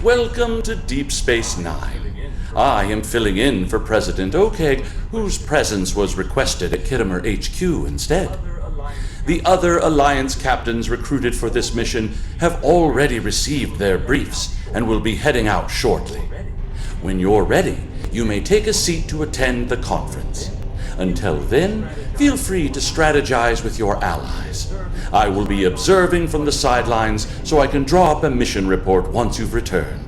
Welcome to Deep Space Nine. I am filling in for President Okeg, whose presence was requested at Kittimer HQ instead. The other Alliance captains recruited for this mission have already received their briefs and will be heading out shortly. When you're ready, you may take a seat to attend the conference. Until then, feel free to strategize with your allies. I will be observing from the sidelines so I can draw up a mission report once you've returned.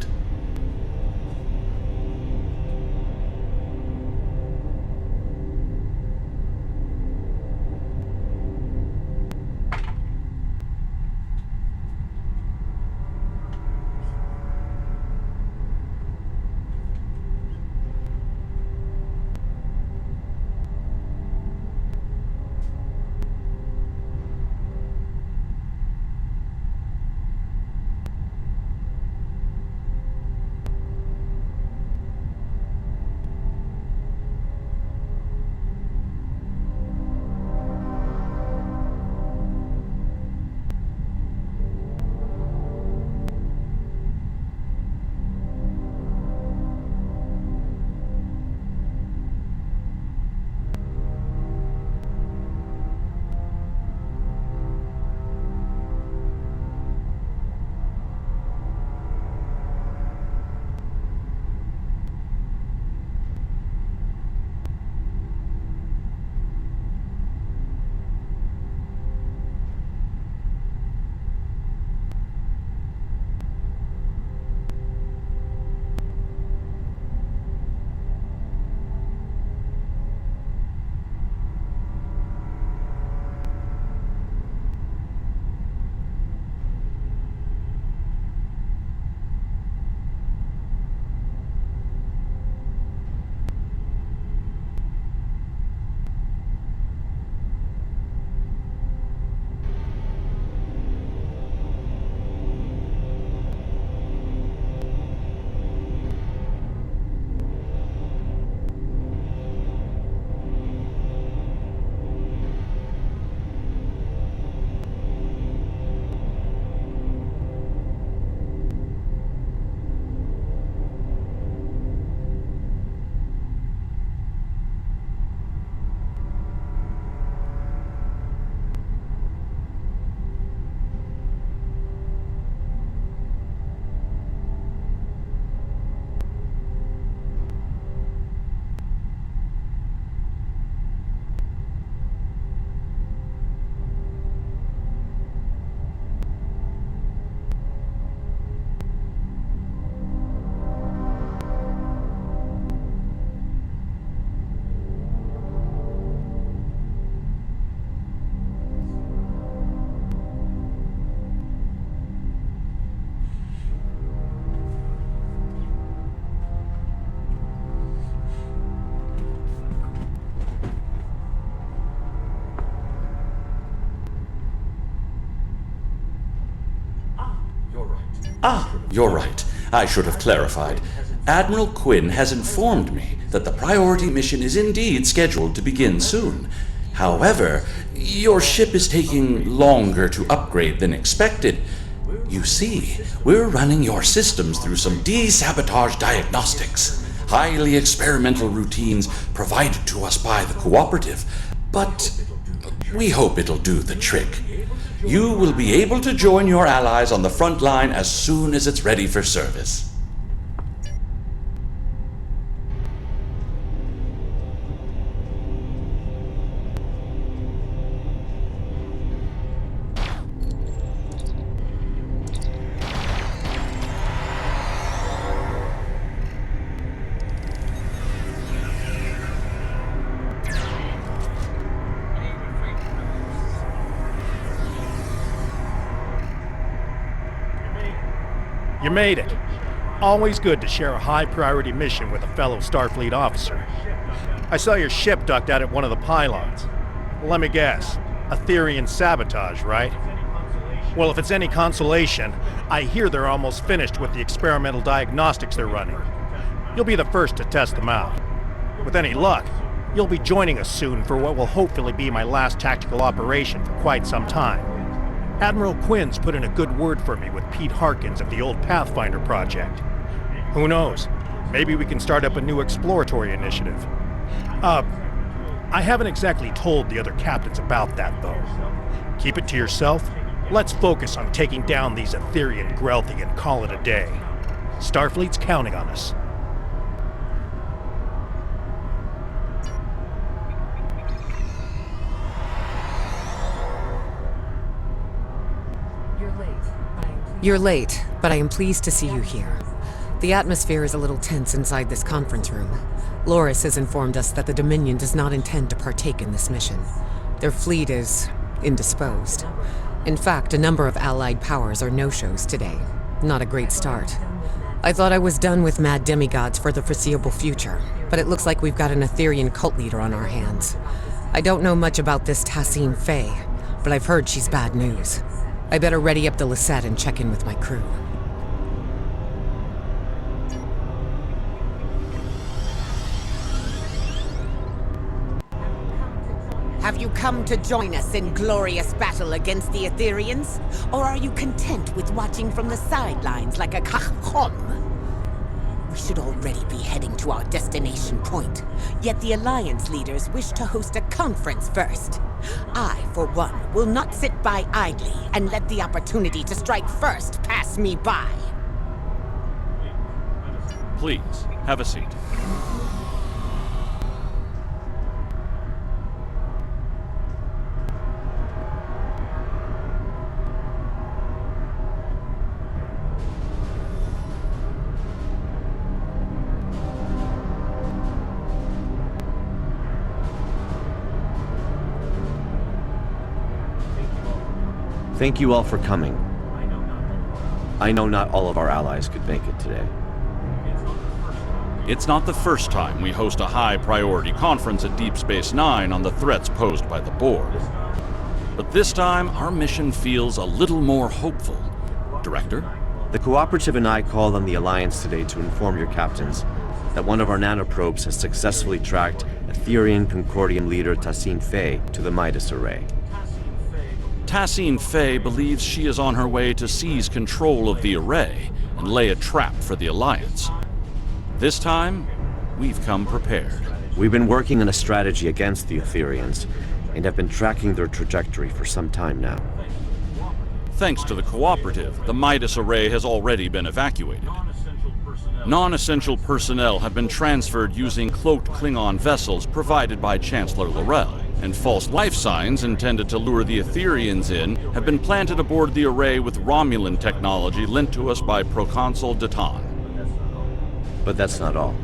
You're right. I should have clarified. Admiral Quinn has informed me that the priority mission is indeed scheduled to begin soon. However, your ship is taking longer to upgrade than expected. You see, we're running your systems through some de-sabotage diagnostics, highly experimental routines provided to us by the Cooperative, but we hope it'll do the trick. You will be able to join your allies on the front line as soon as it's ready for service. You made it. Always good to share a high-priority mission with a fellow Starfleet officer. I saw your ship docked out at one of the pylons. Let me guess, Etherian sabotage, right? Well, if it's any consolation, I hear they're almost finished with the experimental diagnostics they're running. You'll be the first to test them out. With any luck, you'll be joining us soon for what will hopefully be my last tactical operation for quite some time. Admiral Quinn's put in a good word for me with Pete Harkins of the old Pathfinder project. Who knows? Maybe we can start up a new exploratory initiative. I haven't exactly told the other captains about that, though. Keep it to yourself. Let's focus on taking down these Etherean Grelthi and call it a day. Starfleet's counting on us. You're late, but I am pleased to see you here. The atmosphere is a little tense inside this conference room. Loris has informed us that the Dominion does not intend to partake in this mission. Their fleet is indisposed. In fact, a number of allied powers are no-shows today. Not a great start. I thought I was done with mad demigods for the foreseeable future, but it looks like we've got an Etherean cult leader on our hands. I don't know much about this Tassine Faye, but I've heard she's bad news. I better ready up the Lisette and check in with my crew. Have you come to join us in glorious battle against the Ethereans? Or are you content with watching from the sidelines like a cachom? We should already be heading to our destination point, yet the Alliance leaders wish to host a conference first. I, for one, will not sit by idly and let the opportunity to strike first pass me by. Please, have a seat. Thank you all for coming. I know not all of our allies could make it today. It's not the first time we host a high-priority conference at Deep Space Nine on the threats posed by the board. But this time, our mission feels a little more hopeful. Director? The Cooperative and I called on the Alliance today to inform your captains that one of our nanoprobes has successfully tracked Etherean Concordium leader Tassine Faye to the Midas Array. Tassine Faye believes she is on her way to seize control of the array and lay a trap for the Alliance. This time, we've come prepared. We've been working on a strategy against the Ethereans and have been tracking their trajectory for some time now. Thanks to the Cooperative, the Midas Array has already been evacuated. Non-essential personnel have been transferred using cloaked Klingon vessels provided by Chancellor L'Rell, and false life signs intended to lure the Ethereans in have been planted aboard the array with Romulan technology lent to us by Proconsul Datan. But that's not all.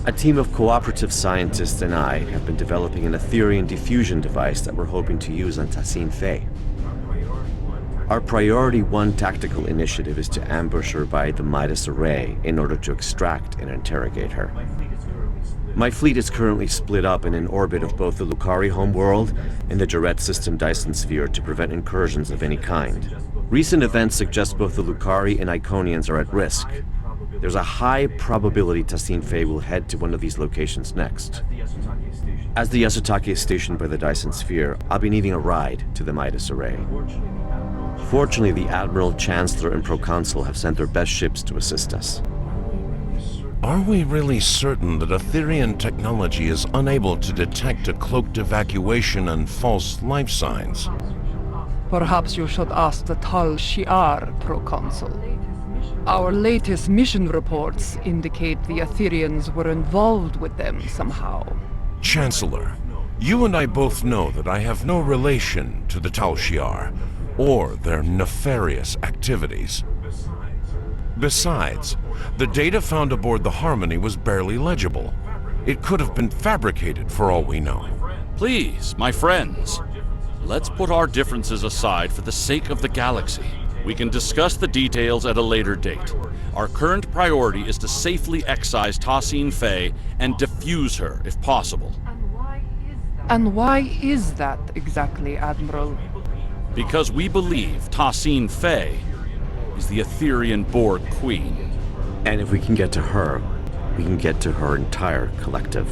A team of cooperative scientists and I have been developing an Etherean diffusion device that we're hoping to use on Tassine Faye. Our Priority 1 tactical initiative is to ambush her by the Midas Array in order to extract and interrogate her. My fleet is currently split up in an orbit of both the Lucari homeworld and the Jarrett system Dyson sphere to prevent incursions of any kind. Recent events suggest both the Lucari and Iconians are at risk. There's a high probability Tassine Faye will head to one of these locations next. As the Yasutake is stationed by the Dyson sphere, I'll be needing a ride to the Midas Array. Fortunately, the Admiral, Chancellor, and Proconsul have sent their best ships to assist us. Are we really certain that Etherean technology is unable to detect a cloaked evacuation and false life signs? Perhaps you should ask the Tal Shi'ar, Proconsul. Our latest mission reports indicate the Ethereans were involved with them somehow. Chancellor, you and I both know that I have no relation to the Tal Shi'ar or their nefarious activities. Besides, the data found aboard the Harmony was barely legible. It could have been fabricated for all we know. Please, my friends, let's put our differences aside for the sake of the galaxy. We can discuss the details at a later date. Our current priority is to safely excise Tassine Faye and defuse her, if possible. And why is that exactly, Admiral? Because we believe Tassine Faye is the Etherean Borg Queen. And if we can get to her, we can get to her entire collective.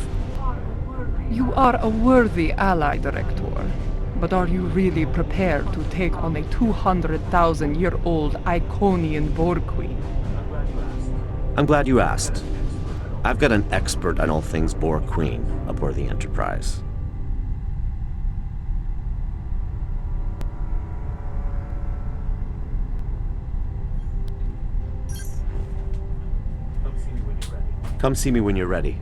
You are a worthy ally, Director. But are you really prepared to take on a 200,000-year-old Iconian Borg Queen? I'm glad you asked. I've got an expert on all things Borg Queen aboard the Enterprise. Come see me when you're ready.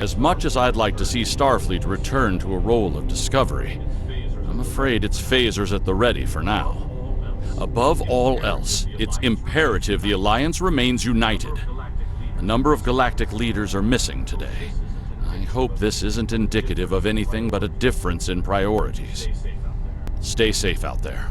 As much as I'd like to see Starfleet return to a role of discovery, I'm afraid its phasers at the ready for now. Above all else, it's imperative the Alliance remains united. A number of galactic leaders are missing today. I hope this isn't indicative of anything but a difference in priorities. Stay safe out there.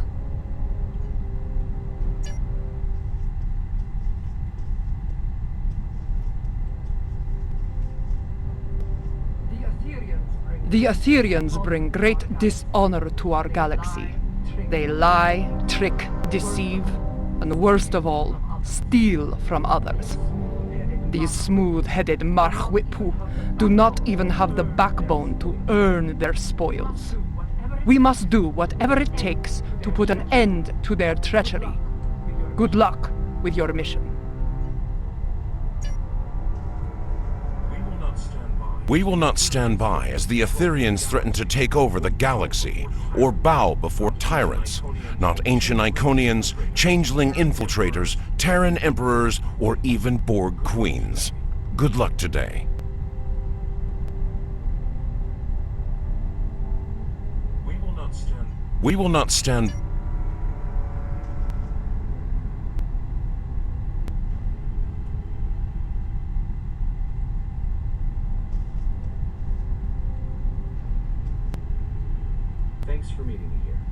The Aetherians bring great dishonor to our galaxy. They lie, trick, deceive, and worst of all, steal from others. These smooth-headed Marchwipu do not even have the backbone to earn their spoils. We must do whatever it takes to put an end to their treachery. Good luck with your mission. We will not stand by as the Aetherians threaten to take over the galaxy or bow before tyrants, not ancient Iconians, changeling infiltrators, Terran emperors, or even Borg queens. Good luck today. We will not stand.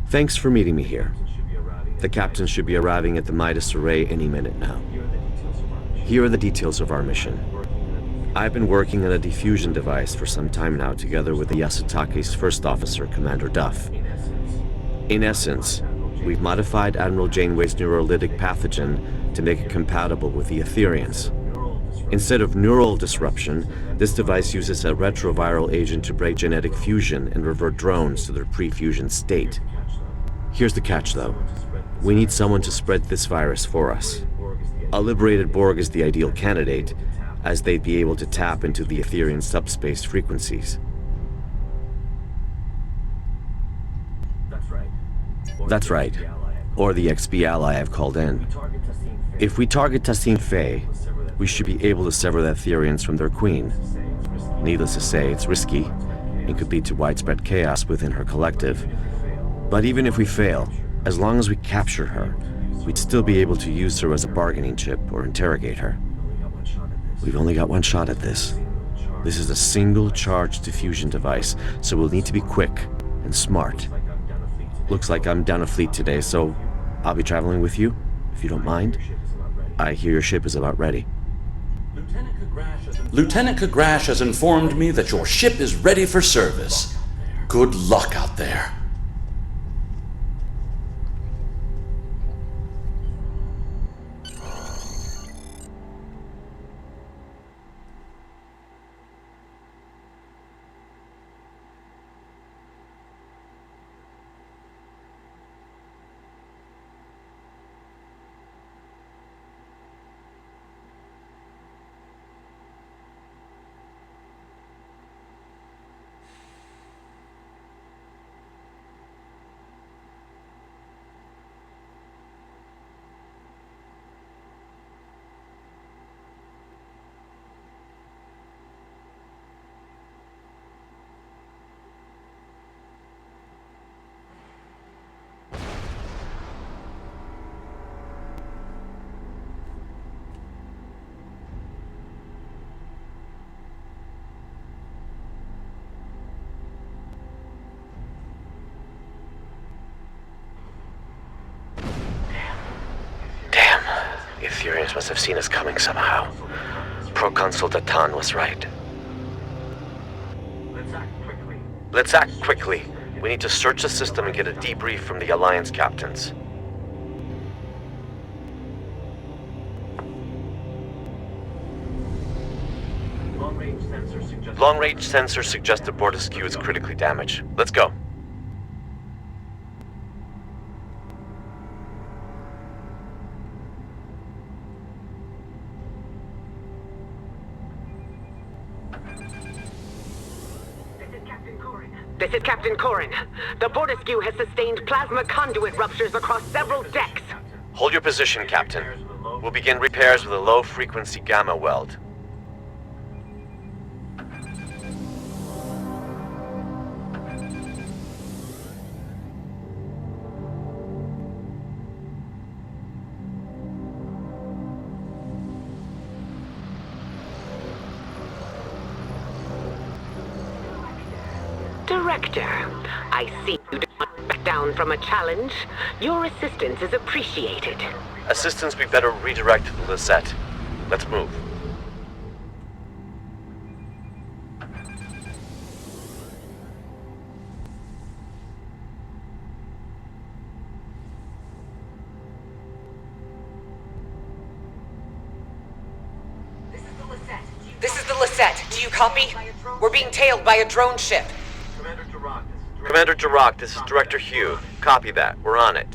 Thanks for meeting me here. The captain should be arriving at the Midas Array any minute now. Here are the details of our mission. I've been working on a diffusion device for some time now together with the Yasutake's first officer, Commander Duff. In essence, we've modified Admiral Janeway's neurolytic pathogen to make it compatible with the Aetherians. Instead of neural disruption, this device uses a retroviral agent to break genetic fusion and revert drones to their pre-fusion state. Here's the catch, though. We need someone to spread this virus for us. A liberated Borg is the ideal candidate, as they'd be able to tap into the Aetherian subspace frequencies. That's right. Or the XB ally I've called in. If we target Tassine Faye, we should be able to sever the Aetherians from their queen. Needless to say, it's risky, and could lead to widespread chaos within her collective. But even if we fail, as long as we capture her, we'd still be able to use her as a bargaining chip or interrogate her. We've only got one shot at this. This is a single-charge diffusion device, so we'll need to be quick and smart. Looks like I'm down a fleet today, so I'll be traveling with you, if you don't mind. I hear your ship is about ready. Lieutenant Kagrash has informed me that your ship is ready for service. good luck out there. The Ethereans must have seen us coming somehow. Proconsul Datan was right. Let's act quickly. We need to search the system and get a debrief from the Alliance captains. Long-range sensors suggest the Bortesque is critically damaged. Let's go. This is Captain Corin. The Bortesque has sustained plasma conduit ruptures across several decks. Hold your position, Captain. We'll begin repairs with a low-frequency gamma weld. Director, I see you did not back down from a challenge. Your assistance is appreciated. Assistance we better redirect to the Lisette. Let's move. This is the Lisette. Do you copy? We're being tailed by a drone ship. Commander Jirok, this is Director Hugh. Copy that. We're on it.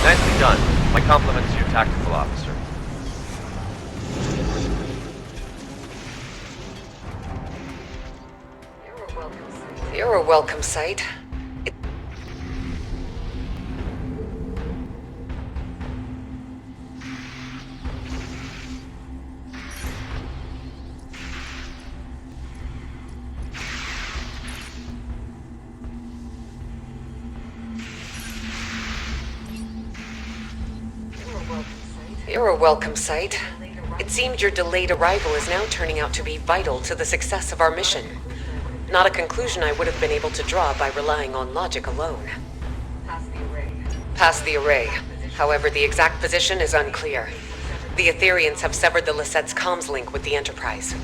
Nicely done. My compliments to your tactical officer. You're a welcome sight. You're a welcome sight. It seemed your delayed arrival is now turning out to be vital to the success of our mission. Not a conclusion I would have been able to draw by relying on logic alone. Past the array. However, the exact position is unclear. The Ethereans have severed the Lisette's comms link with the Enterprise.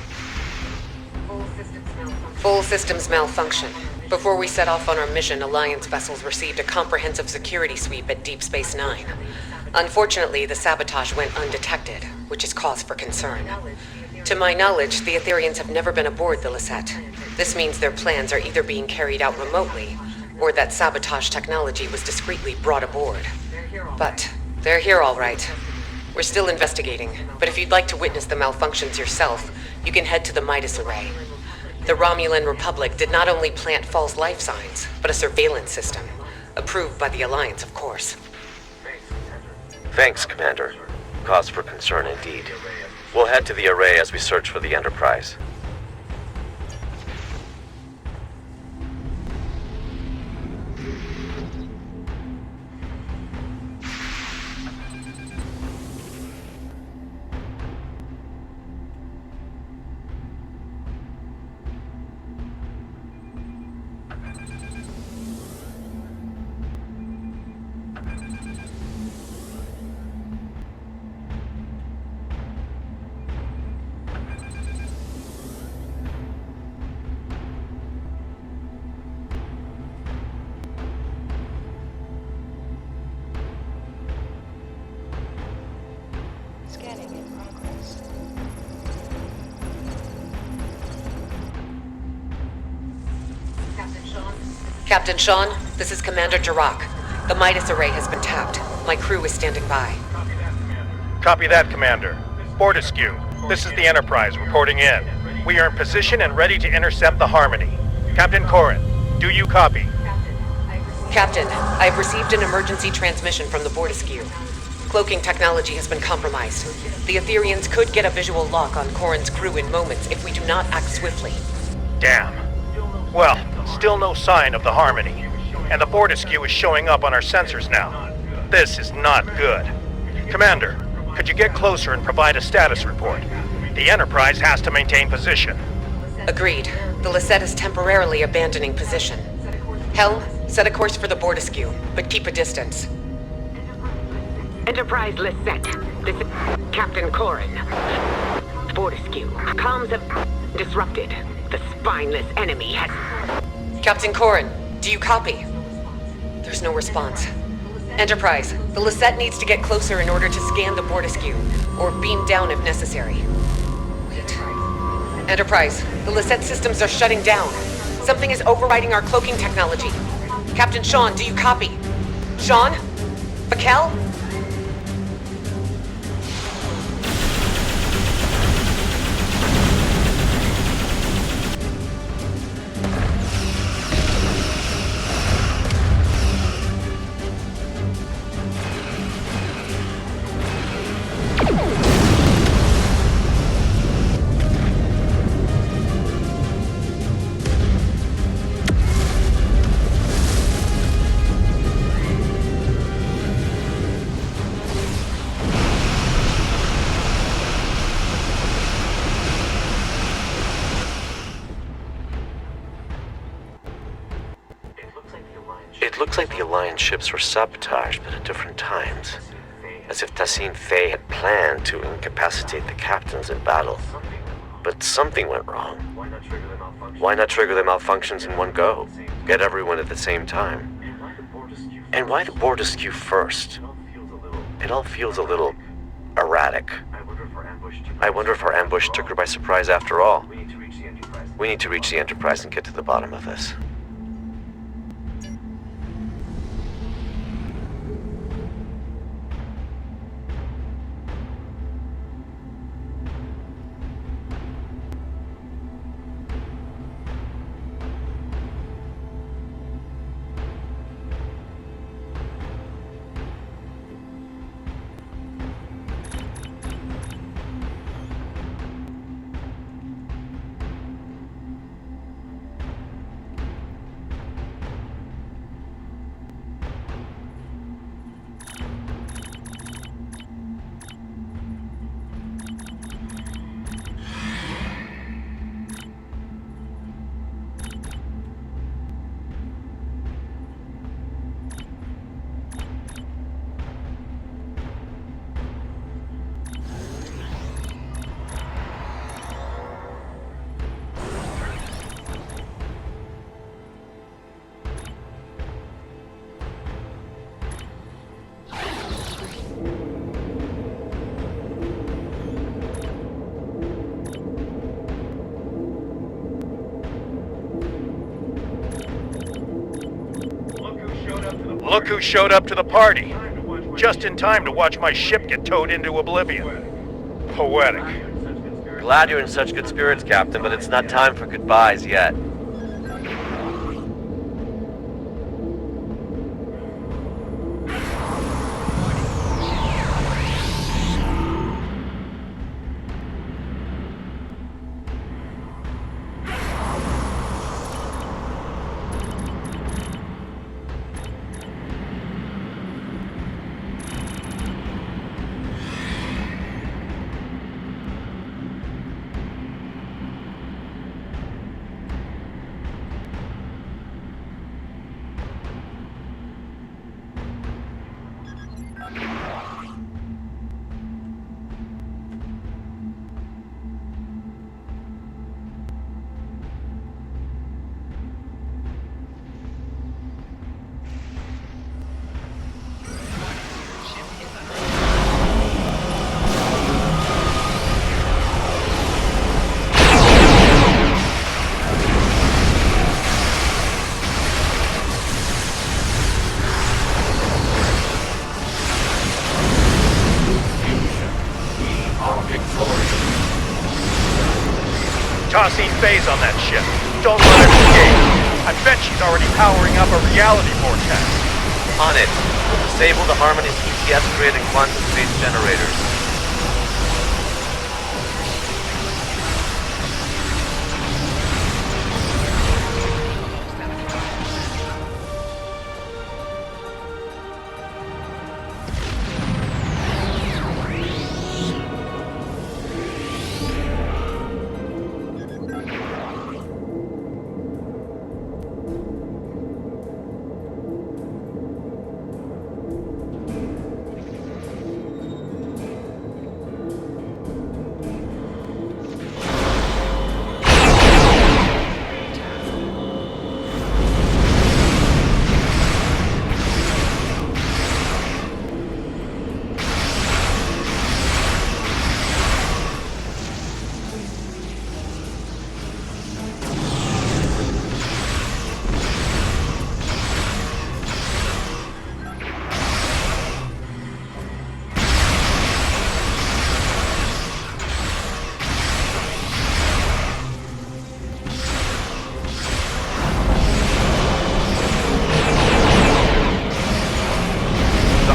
Full systems malfunction. Before we set off on our mission, Alliance vessels received a comprehensive security sweep at Deep Space Nine. Unfortunately, the sabotage went undetected, which is cause for concern. To my knowledge, the Ethereans have never been aboard the Lisette. This means their plans are either being carried out remotely, or that sabotage technology was discreetly brought aboard. But they're here all right. We're still investigating, but if you'd like to witness the malfunctions yourself, you can head to the Midas Array. The Romulan Republic did not only plant false life signs, but a surveillance system. Approved by the Alliance, of course. Thanks, Commander. Cause for concern indeed. We'll head to the array as we search for the Enterprise. Scanning in progress. Captain Sean, this is Commander Jirok. The Midas array has been tapped. My crew is standing by. Copy that, Commander. Fortescue, this is the Enterprise reporting in. We are in position and ready to intercept the Harmony. Captain Corrin, do you copy? Captain, I have received an emergency transmission from the Fortescue. Cloaking technology has been compromised. The Ethereans could get a visual lock on Corrin's crew in moments if we do not act swiftly. Damn. Well, still no sign of the Harmony. And the Fortescue is showing up on our sensors now. This is not good. Commander, could you get closer and provide a status report? The Enterprise has to maintain position. Agreed. The Lisette is temporarily abandoning position. Helm, set a course for the Fortescue, but keep a distance. Enterprise Lisette. This is Captain Corrin. Fortescue. Comms have disrupted. The spineless enemy has... Captain Corrin, do you copy? There's no response. Enterprise, the Lisette needs to get closer in order to scan the Fortescue, or beam down if necessary. Wait. Enterprise, the Lisette systems are shutting down. Something is overriding our cloaking technology. Captain Sean, do you copy? Sean? Bakel? It looks like the Alliance ships were sabotaged, but at different times. As if Tassine Fey had planned to incapacitate the captains in battle. But something went wrong. Why not trigger the malfunctions in one go? Get everyone at the same time. And why the Fortescue first? It all feels a little erratic. I wonder if our ambush took her by surprise after all. We need to reach the Enterprise and get to the bottom of this. Look who showed up to the party. Just in time to watch my ship get towed into oblivion. Poetic. Glad you're in such good spirits, Captain, but it's not time for goodbyes yet. Tossing phase on that ship. Don't let her escape. I bet she's already powering up a reality vortex. On it. Disable the Harmony's ETS grid and quantum space generators.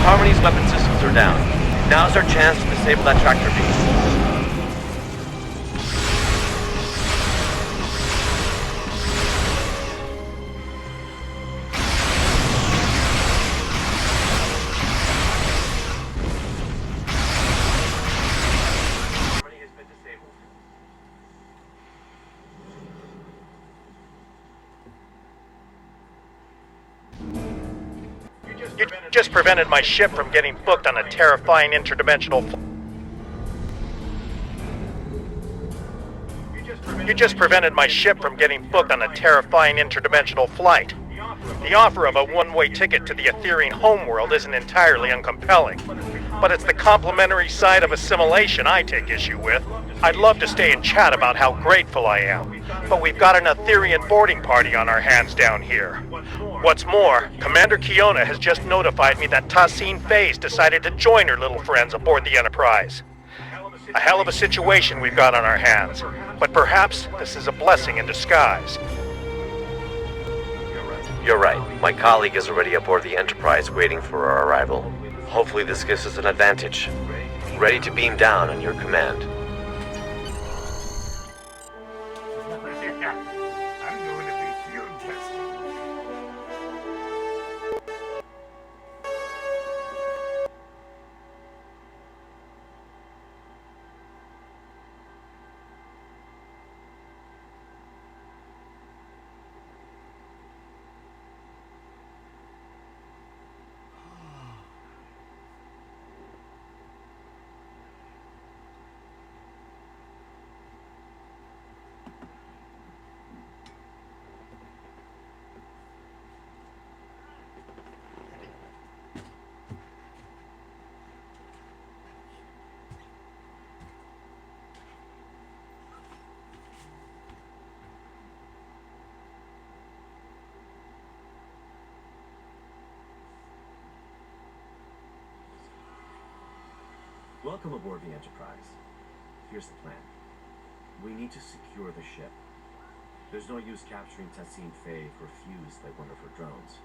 Harmony's weapon systems are down. Now's our chance to disable that tractor beam. You just prevented my ship from getting booked on a terrifying interdimensional flight. You just prevented my ship from getting booked on a terrifying interdimensional flight. The offer of a one-way ticket to the Etherean homeworld isn't entirely uncompelling, but it's the complementary side of assimilation I take issue with. I'd love to stay and chat about how grateful I am, but we've got an Etherean boarding party on our hands down here. What's more, Commander Kiona has just notified me that Tassine Phase decided to join her little friends aboard the Enterprise. A hell of a situation we've got on our hands, but perhaps this is a blessing in disguise. You're right. My colleague is already aboard the Enterprise waiting for our arrival. Hopefully this gives us an advantage. Ready to beam down on your command. Welcome aboard the Enterprise. Here's the plan. We need to secure the ship. There's no use capturing Tassine Faye if we're fused by one of her drones.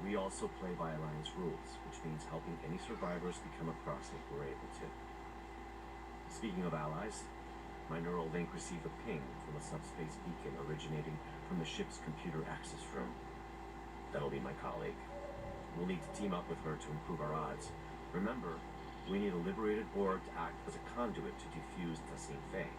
We also play by Alliance rules, which means helping any survivors become a Crossing if we're able to. Speaking of allies, my neural link received a ping from a subspace beacon originating from the ship's computer access room. That'll be my colleague. We'll need to team up with her to improve our odds. Remember, we need a liberated Borg to act as a conduit to defuse Tassine Faye.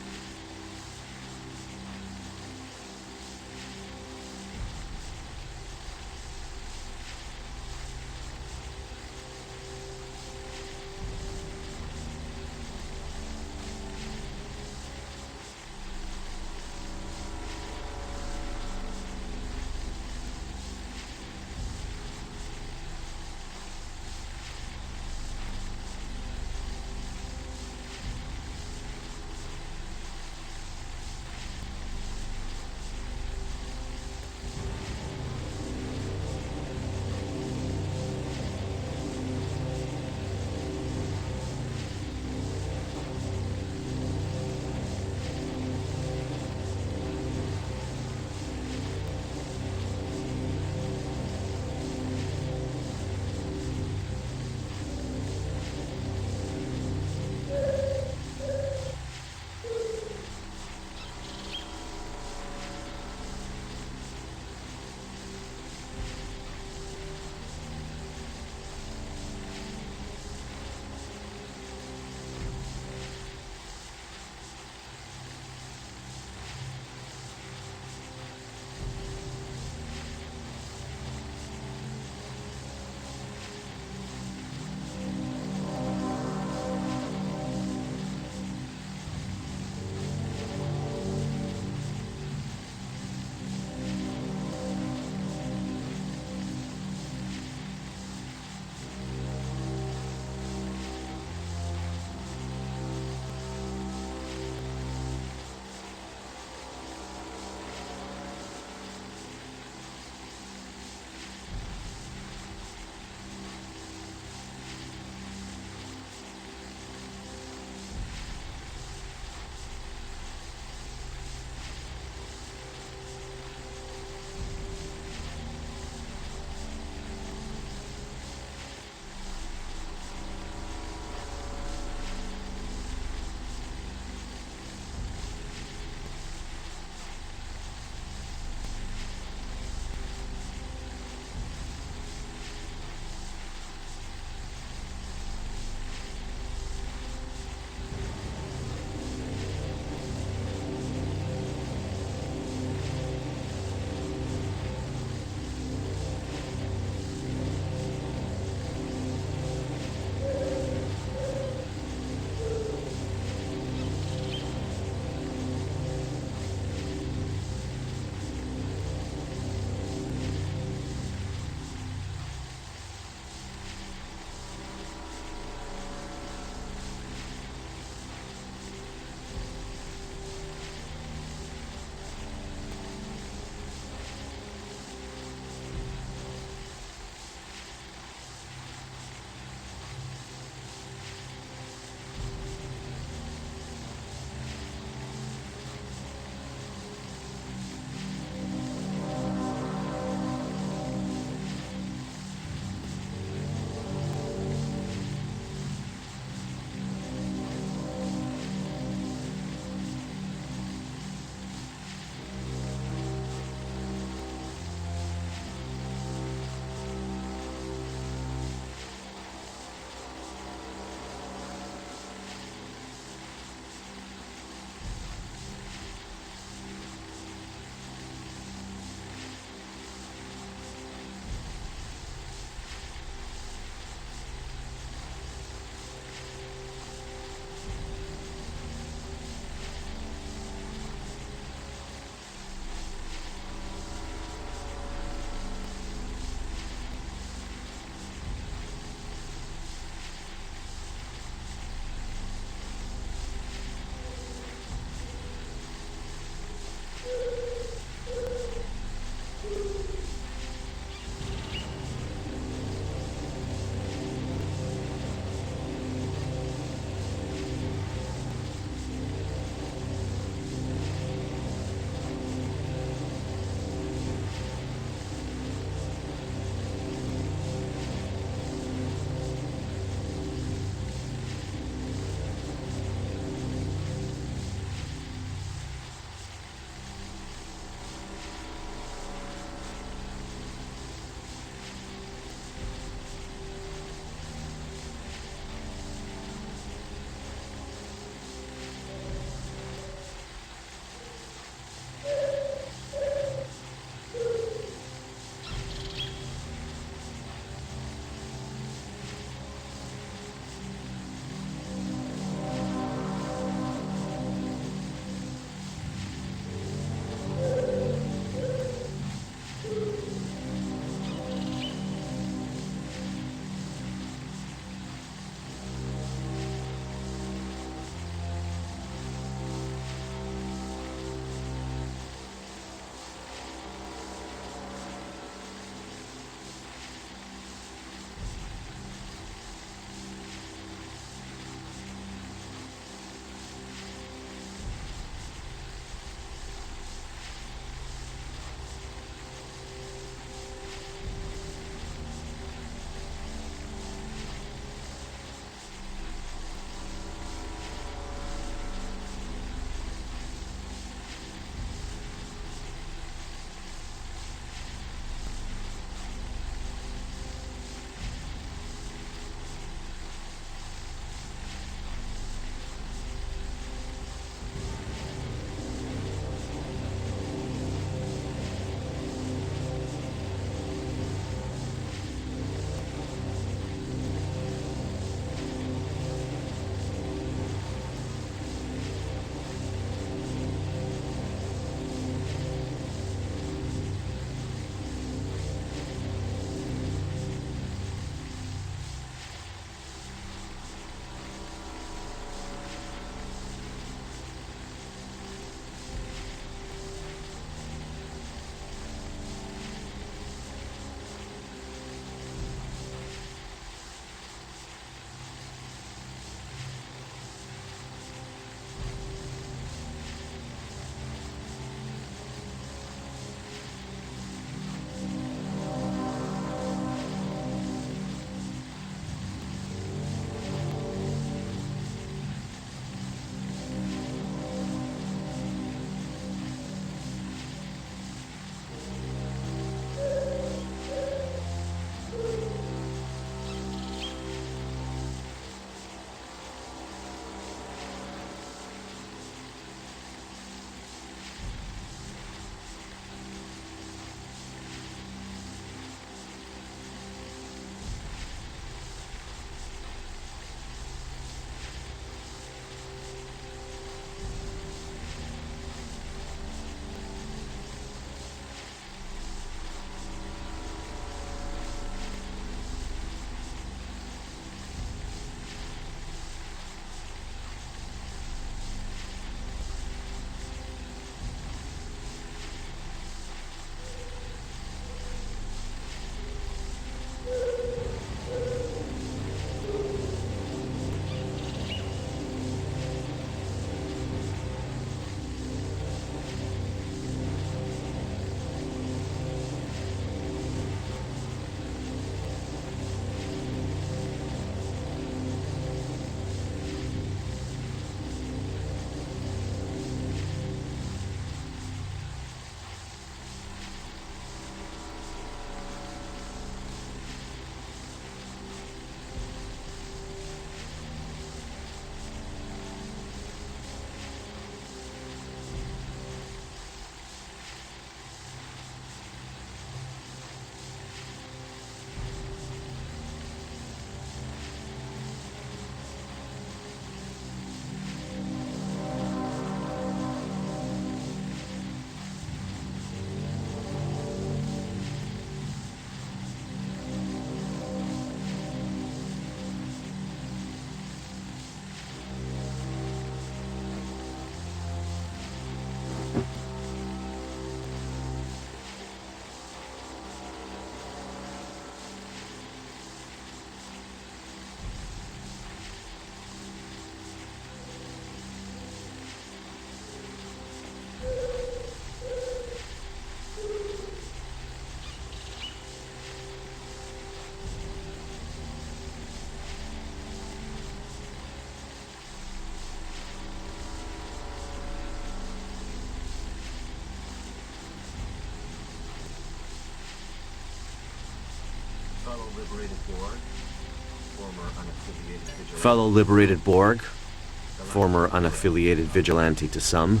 Fellow liberated Borg, former unaffiliated vigilante to some,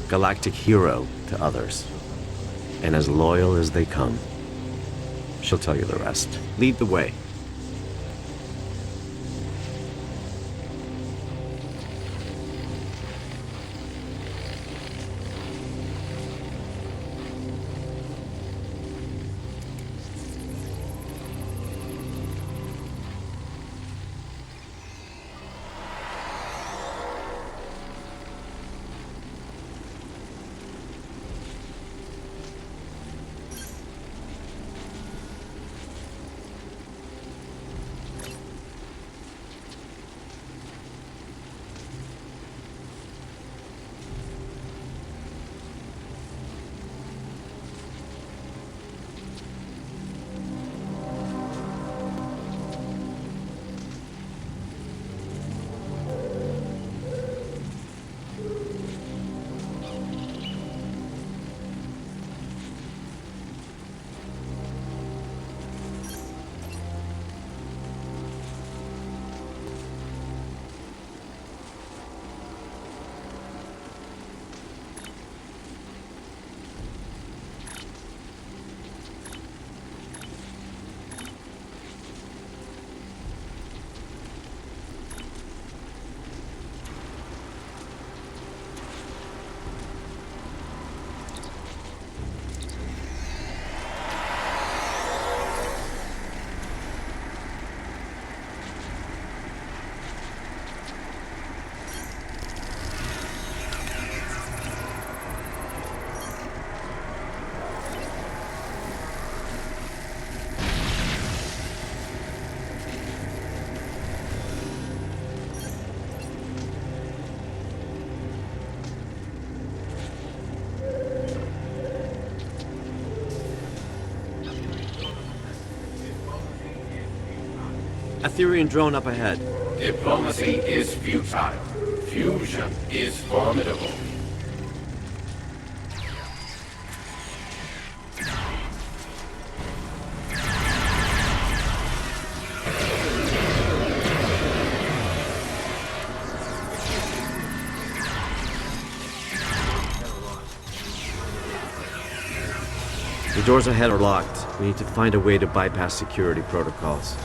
galactic hero to others, and as loyal as they come. She'll tell you the rest. Lead the way. Aetherian drone up ahead. Diplomacy is futile. Fusion is formidable. The doors ahead are locked. We need to find a way to bypass security protocols.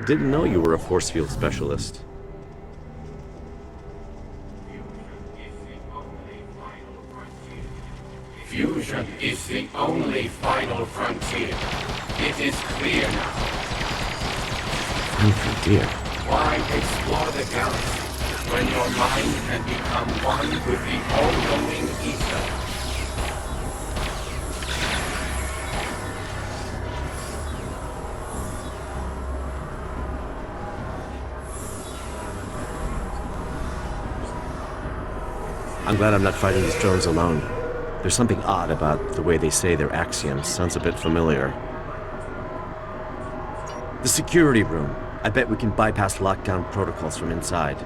Didn't know you were a force field specialist. Fusion is the only final frontier. It is clear now. New frontier? Why explore the galaxy when your mind can become one with the all-knowing ether? I'm glad I'm not fighting these drones alone. There's something odd about the way they say their axioms. Sounds a bit familiar. The security room. I bet we can bypass lockdown protocols from inside.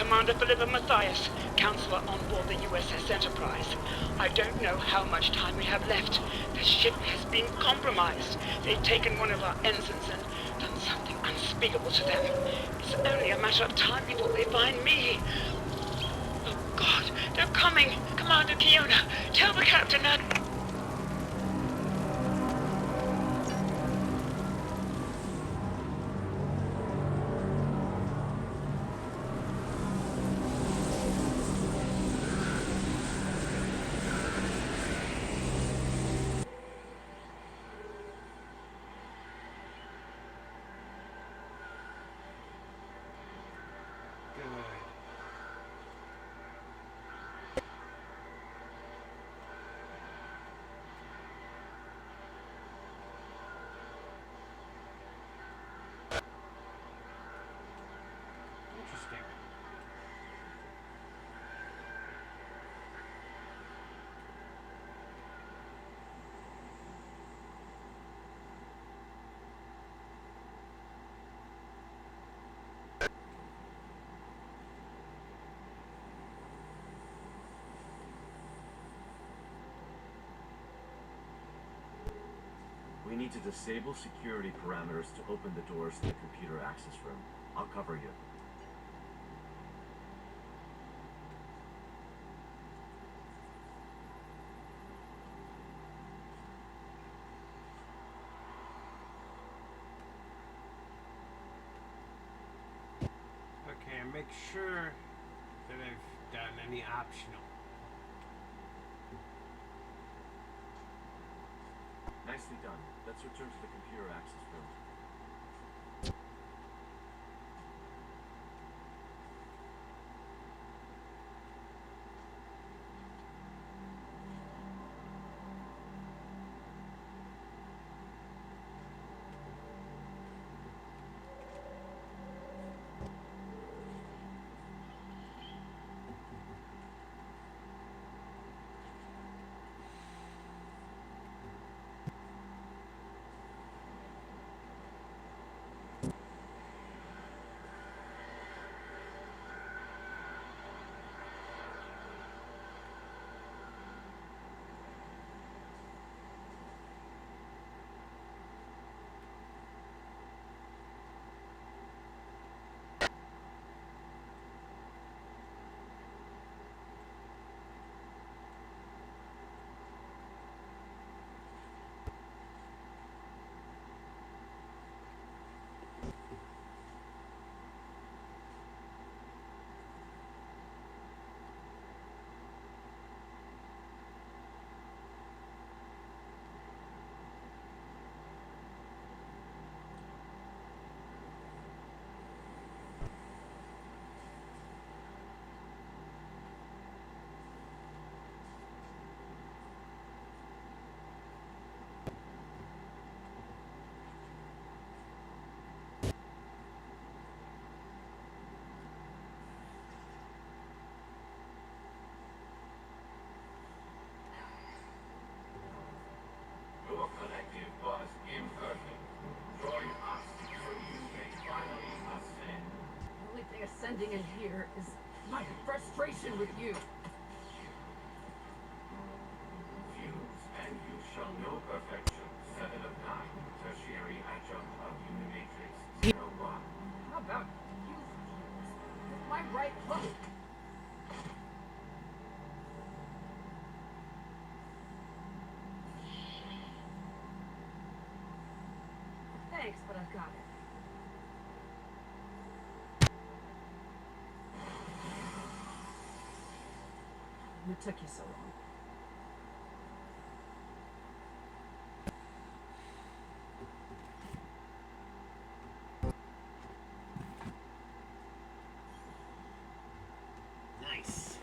Commander Philippa Matthias, counselor on board the USS Enterprise. I don't know how much time we have left. The ship has been compromised. They've taken one of our ensigns and done something unspeakable to them. It's only a matter of time before they find me. Oh God, they're coming! Commander Kiona, tell the captain that... We need to disable security parameters to open the doors to the computer access room. I'll cover you. Okay, and make sure that I've done any optional. Nicely done. Let's return to the computer access room. Your collective was imperfect. Join us so you may finally ascend. The only thing ascending in here is my frustration with you. Fuse, and you shall know perfection. 7 of 9. Tertiary adjunct of Unimatrix 01. How about you with my right hook? Thanks, but I've got it. What took you so long? Nice.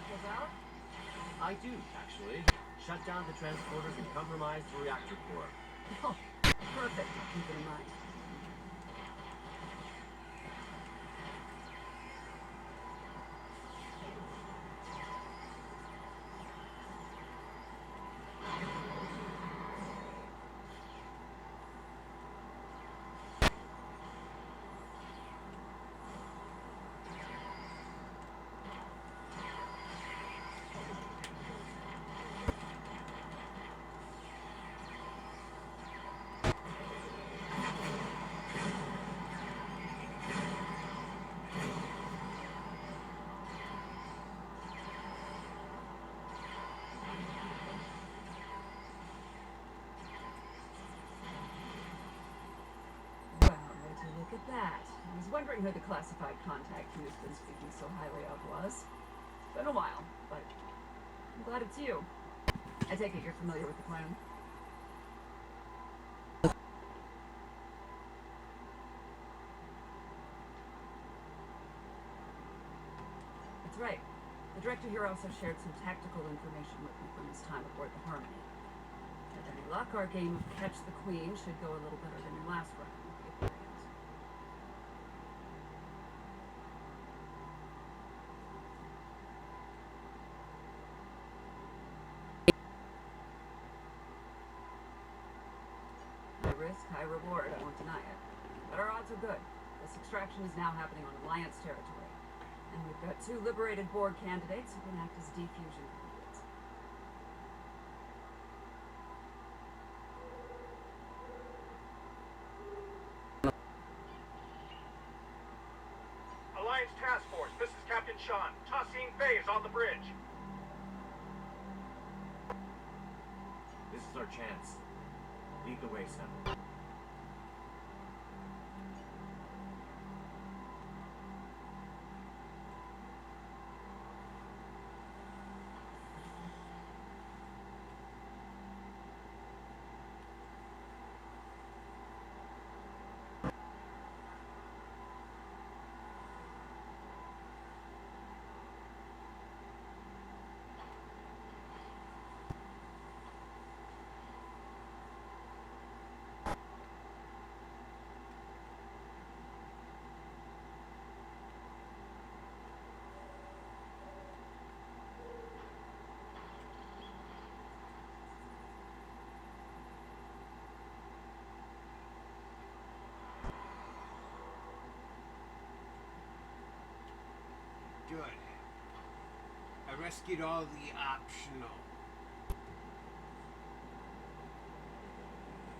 specials out? I do, actually. Shut down the transporters and compromise the reactor core. Oh, perfect. I'll keep it in mind. Well, would you look at that? I was wondering who the classified contact who's been speaking so highly of was. It's been a while, but I'm glad it's you. I take it you're familiar with the plan. That's right. The director here also shared some tactical information with me from his time aboard the Harmony. With any luck, our game of Catch the Queen should go a little better than your last run with the Aquarians. High risk, high reward, I won't deny it. But our odds are good. This extraction is now happening on Alliance territory. And we've got 2 liberated Borg candidates who can act as defusion conduits. Alliance Task Force, this is Captain Sean. Tassine Faye is on the bridge. This is our chance. Lead the way, son. Good. I rescued all the optional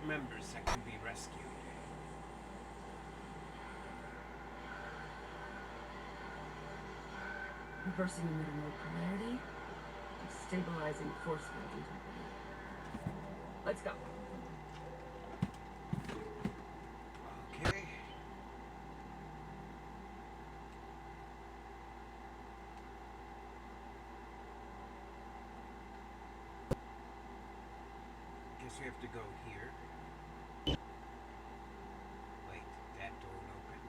members that can be rescued. Reversing emitter mode polarity. Stabilizing force field integrity. Let's go. Okay. Guess we have to go here. Wait, that door will open.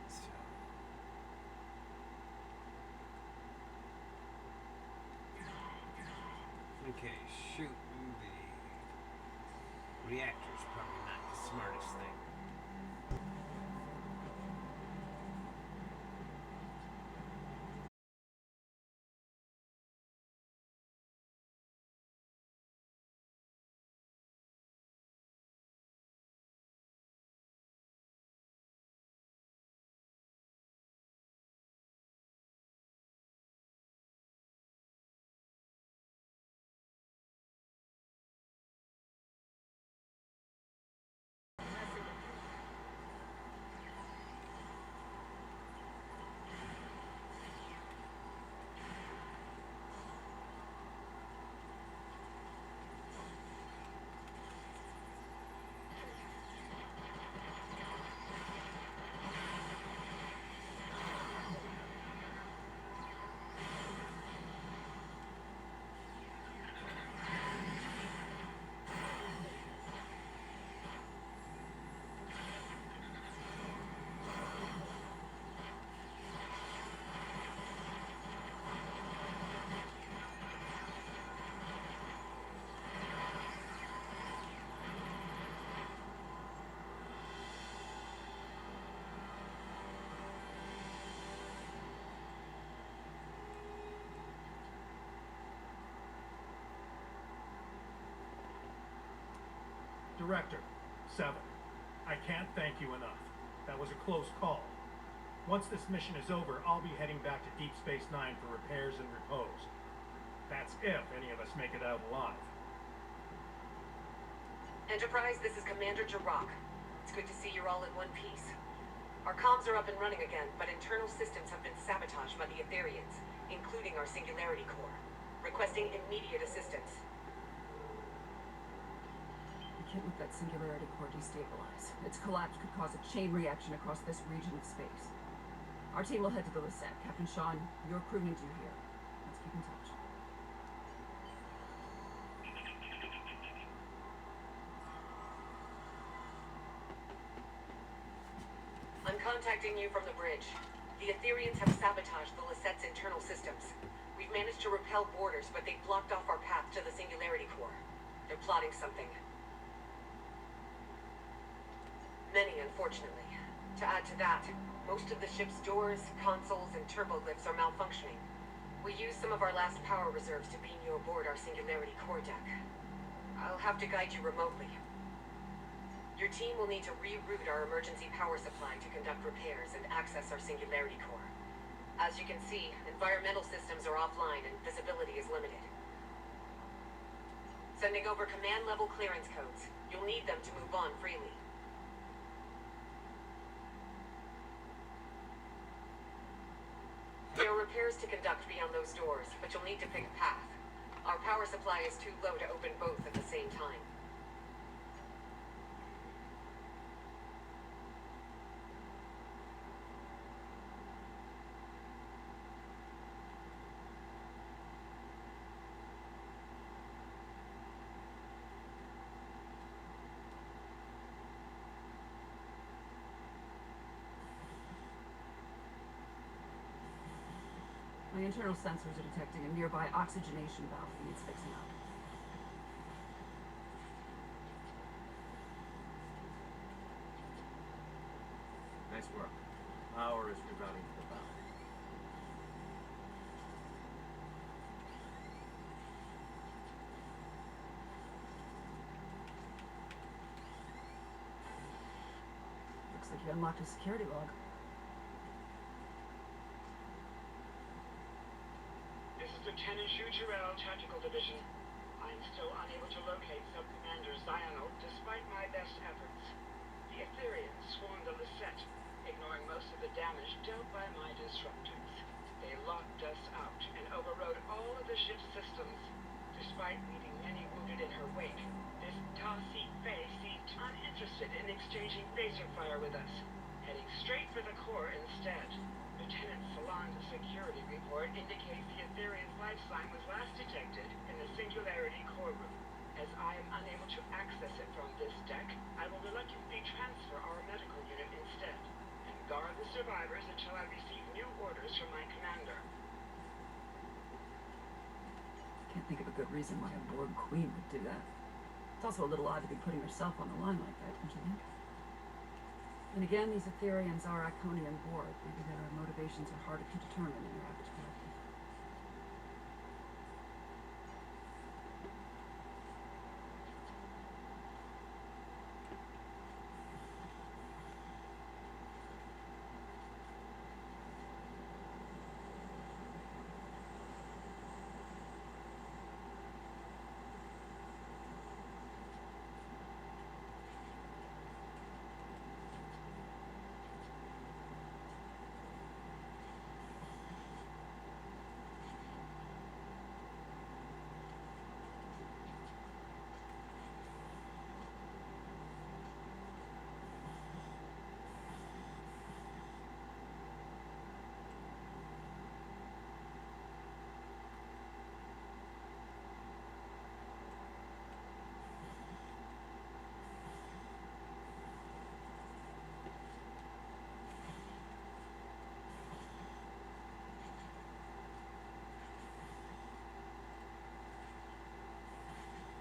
So. Okay, shooting the reactor's probably not the smartest thing. Director, 7. I can't thank you enough. That was a close call. Once this mission is over, I'll be heading back to Deep Space Nine for repairs and repose. That's if any of us make it out alive. Enterprise, this is Commander Jirok. It's good to see you're all in one piece. Our comms are up and running again, but internal systems have been sabotaged by the Etherians, including our Singularity Core. Requesting immediate assistance. We can't let that Singularity Core destabilize. Its collapse could cause a chain reaction across this region of space. Our team will head to the Lisette. Captain Sean, your crew needs you here. Let's keep in touch. I'm contacting you from the bridge. The Etherians have sabotaged the Lisette's internal systems. We've managed to repel boarders, but they've blocked off our path to the Singularity Core. They're plotting something. Many, unfortunately. To add to that, most of the ship's doors, consoles, and turbo lifts are malfunctioning. We used some of our last power reserves to beam you aboard our Singularity Core deck. I'll have to guide you remotely. Your team will need to reroute our emergency power supply to conduct repairs and access our Singularity Core. As you can see, environmental systems are offline and visibility is limited. Sending over command-level clearance codes. You'll need them to move on freely. There are repairs to conduct beyond those doors, but you'll need to pick a path. Our power supply is too low to open both at the same time. My internal sensors are detecting a nearby oxygenation valve that needs fixing up. Nice work. Power is rerouting to the valve. Looks like you unlocked a security log. This is Lieutenant Zhu Jirel, Tactical Division. I am still unable to locate Sub-Commander Zional despite my best efforts. The Etherians swarmed the Lisette, ignoring most of the damage dealt by my disruptors. They locked us out and overrode all of the ship's systems. Despite leaving many wounded in her wake, this Tassi Fei seemed uninterested in exchanging phaser fire with us, heading straight for the core instead. Lieutenant Salon's security report indicates the Etherian's life sign was last detected in the Singularity Core room. As I am unable to access it from this deck, I will reluctantly transfer our medical unit instead, and guard the survivors until I receive new orders from my commander. Can't think of a good reason why a Borg Queen would do that. It's also a little odd to be putting herself on the line like that, don't you think? And again, these Etherians are Iconian Borg. Maybe their motivations are harder to determine than your average collective.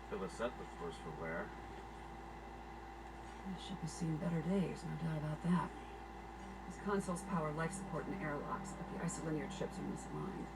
The Lisette looks worse for wear. The ship has seen better days, no doubt about that. These consoles power life support and airlocks, but the isolinear chips are misaligned.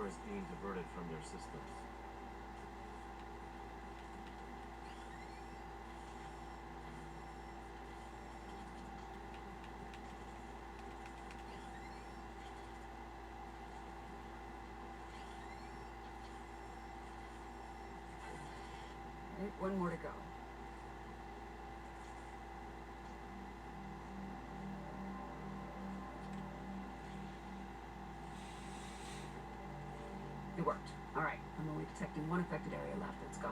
is being diverted from their systems. Right, one more to go. It worked. Alright, I'm only detecting one affected area left. Let's go.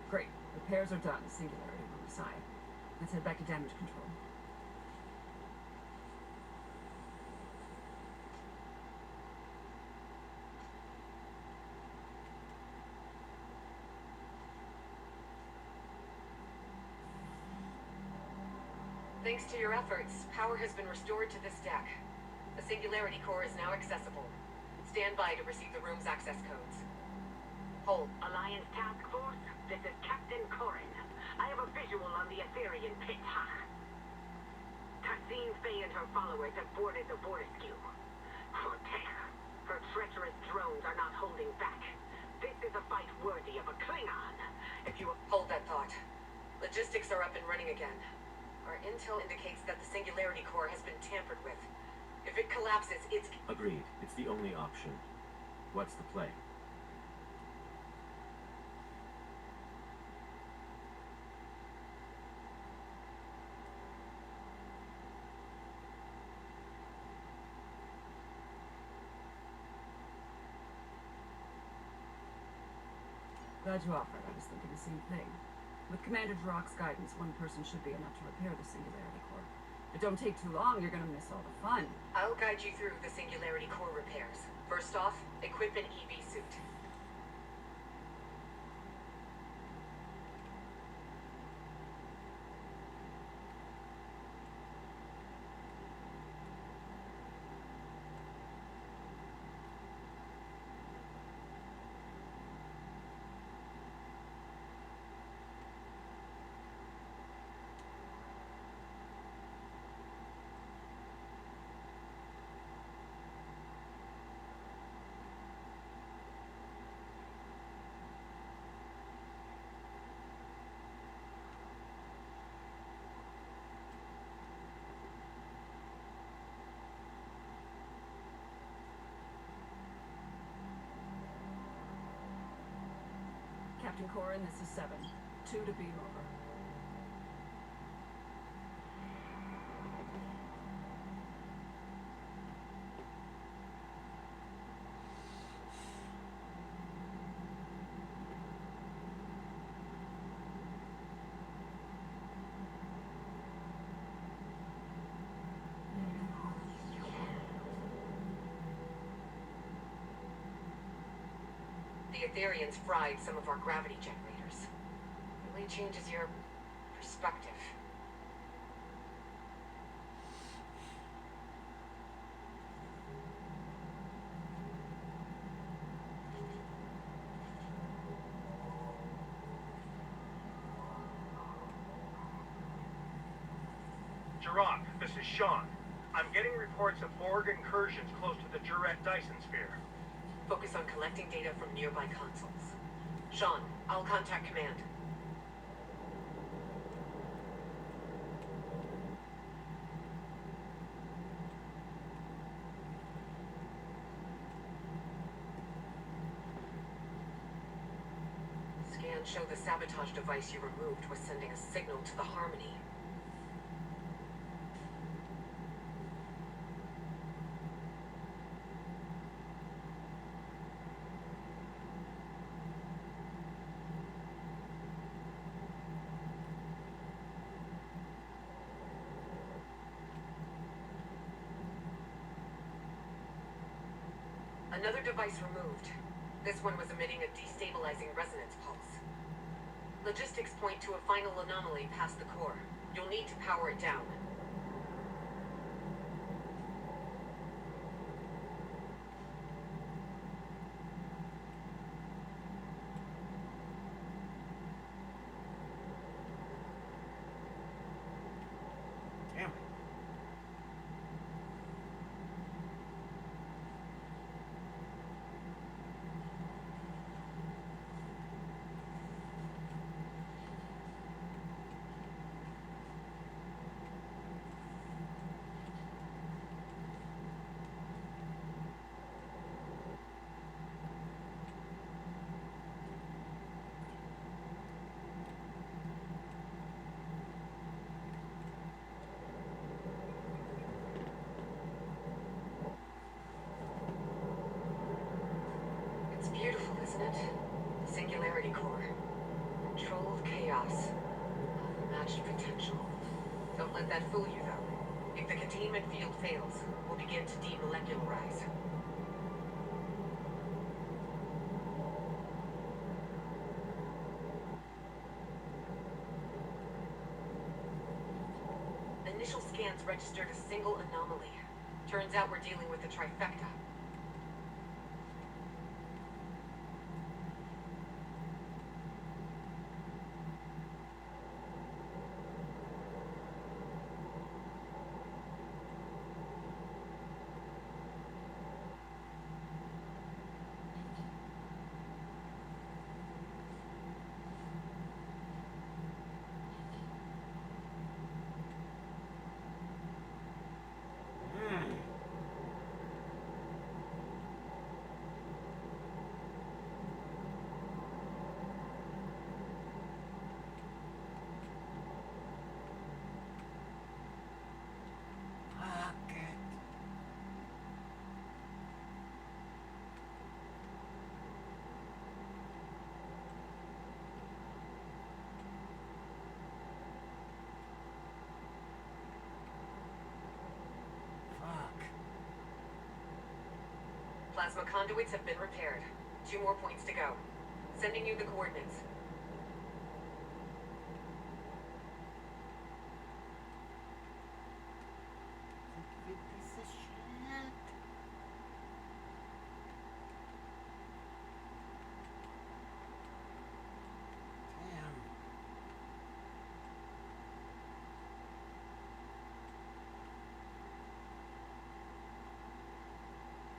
Great. Repairs are done. Singularity on the side. Let's head back to damage control. Thanks to your efforts, power has been restored to this deck. The Singularity Core is now accessible. Stand by to receive the room's access codes. Hold. Alliance Task Force, this is Captain Corrin. I have a visual on the Aetherian pit. Tassine Faye and her followers have boarded the Vortisque. Her treacherous drones are not holding back. This is a fight worthy of a Klingon. If you... Hold that thought. Logistics are up and running again. Our intel indicates that the Singularity Core has been tampered with. If it collapses, it's... Agreed. It's the only option. What's the play? Glad you offered. I was thinking the same thing. With Commander Drock's guidance, one person should be enough to repair the Singularity Core. If it don't take too long, you're gonna miss all the fun. I'll guide you through the Singularity Core repairs. First off, equip an EV suit. Captain Corrin, this is 7. 2 to beam over. The Aetherians fried some of our gravity generators. Really changes your perspective. Rock, this is Sean. I'm getting reports of Borg incursions close to the Juret Dyson sphere. Focus on collecting data from nearby consoles. Sean, I'll contact command. Scans show the sabotage device you removed was sending a signal to the Harmony. Another device removed. This one was emitting a destabilizing resonance pulse. Logistics point to a final anomaly past the core. You'll need to power it down. Damn it. It's beautiful, isn't it? The Singularity Core. Controlled chaos. Unmatched potential. Don't let that fool you, though. If the containment field fails, we'll begin to demolecularize. Initial scans registered a single anomaly. Turns out we're dealing with a trifecta. Plasma conduits have been repaired. 2 more points to go. Sending you the coordinates.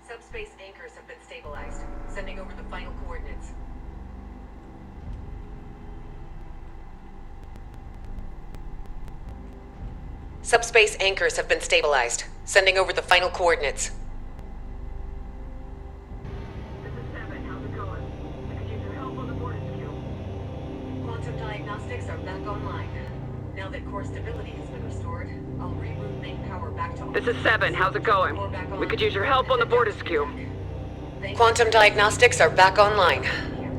Subspace anchors have been stabilized. Sending over the final coordinates. Subspace anchors have been stabilized. Sending over the final coordinates. This is 7. How's it going? I could use your help on the Fortescue. Quantum diagnostics are back online. Now that core stability has been restored, I'll reroute main power back to... This is 7. How's it going? We could use your help on the Fortescue. Quantum diagnostics are back online.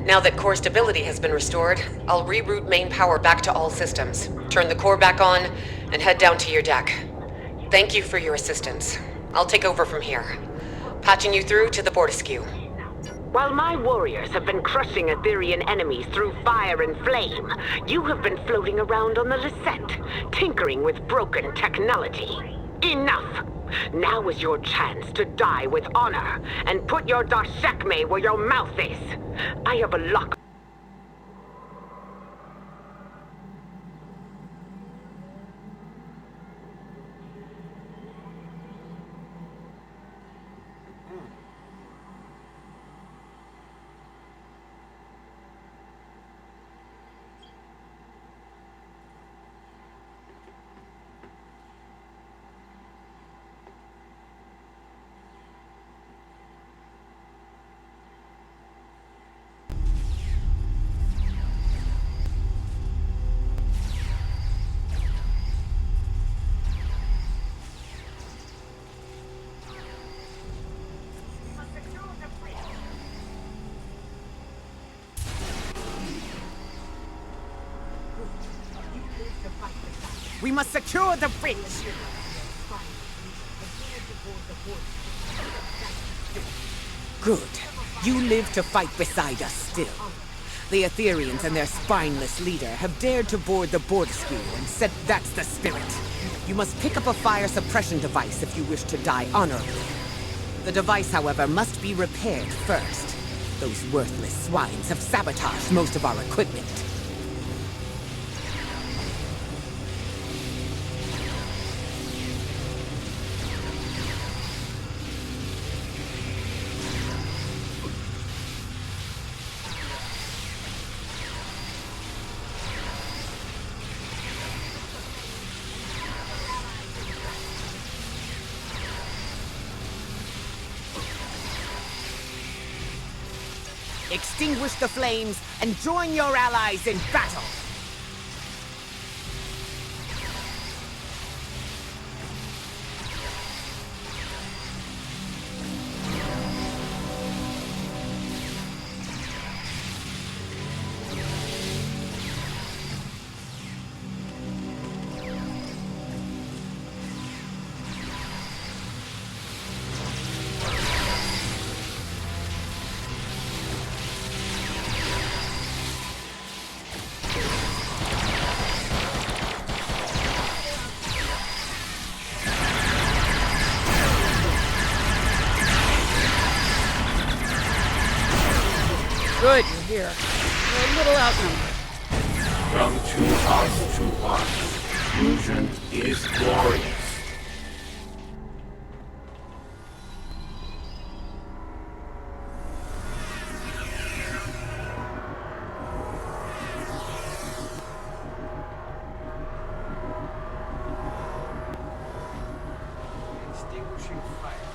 Now that core stability has been restored, I'll reroute main power back to all systems, turn the core back on, and head down to your deck. Thank you for your assistance. I'll take over from here. Patching you through to the Fortescue. While my warriors have been crushing Aetherian enemies through fire and flame, you have been floating around on the Lisette, tinkering with broken technology. Enough! Now is your chance to die with honor, and put your Dashekme where your mouth is. I have a lock. We must secure the bridge! Good. You live to fight beside us still. The Aetherians and their spineless leader have dared to board the Borderskew and said that's the spirit. You must pick up a fire suppression device if you wish to die honorably. The device, however, must be repaired first. Those worthless swines have sabotaged most of our equipment. Extinguish the flames and join your allies in battle! Good, you're here. You're a little outnumbered. From two hearts to one, fusion is glorious. Extinguishing fire.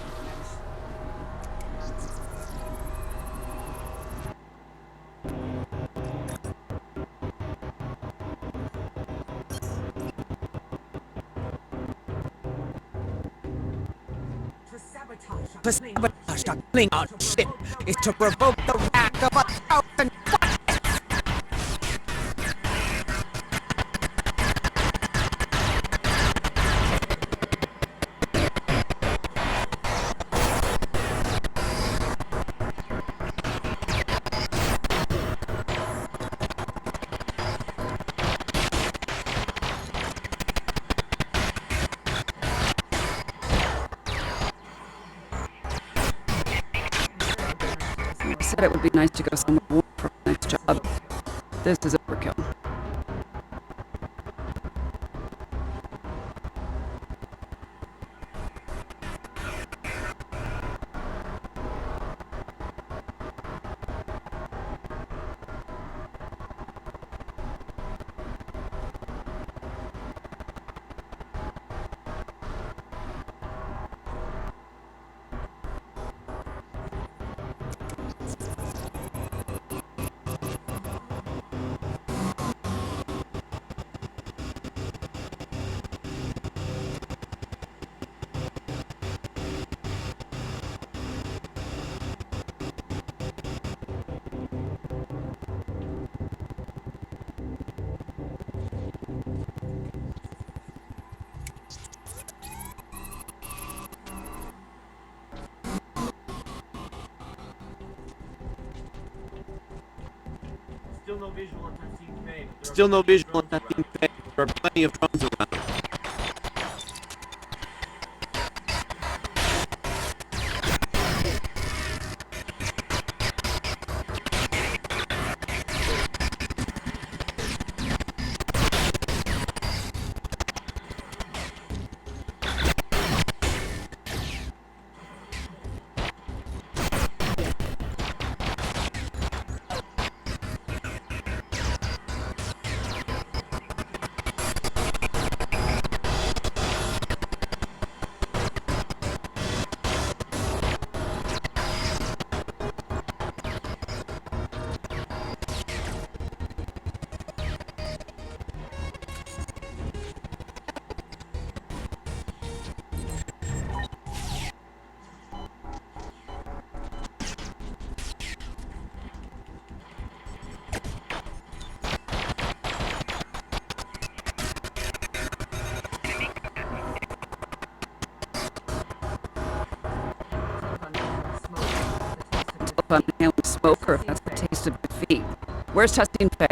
To sabotage the Klingon ship is to provoke the wrath of 1,000 Said it would be nice to go somewhere warm for a nice job. This is overkill. Still no visual on Tassine Bay. Still no visual on Tassine Bay. There are plenty of drones around. smoke or if that's the taste of defeat. Where's Tassine Faye?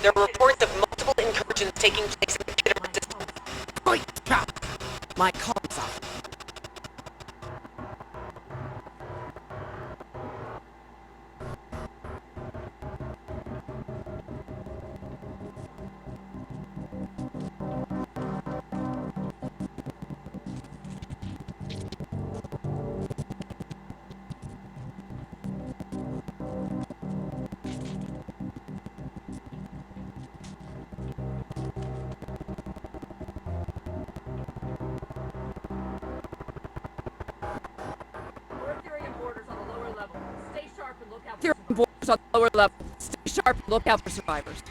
There are reports of multiple incursions taking place in the Kidder system. Holy crap! My comms off. Here on boards on the lower level. Stay sharp and look out for survivors.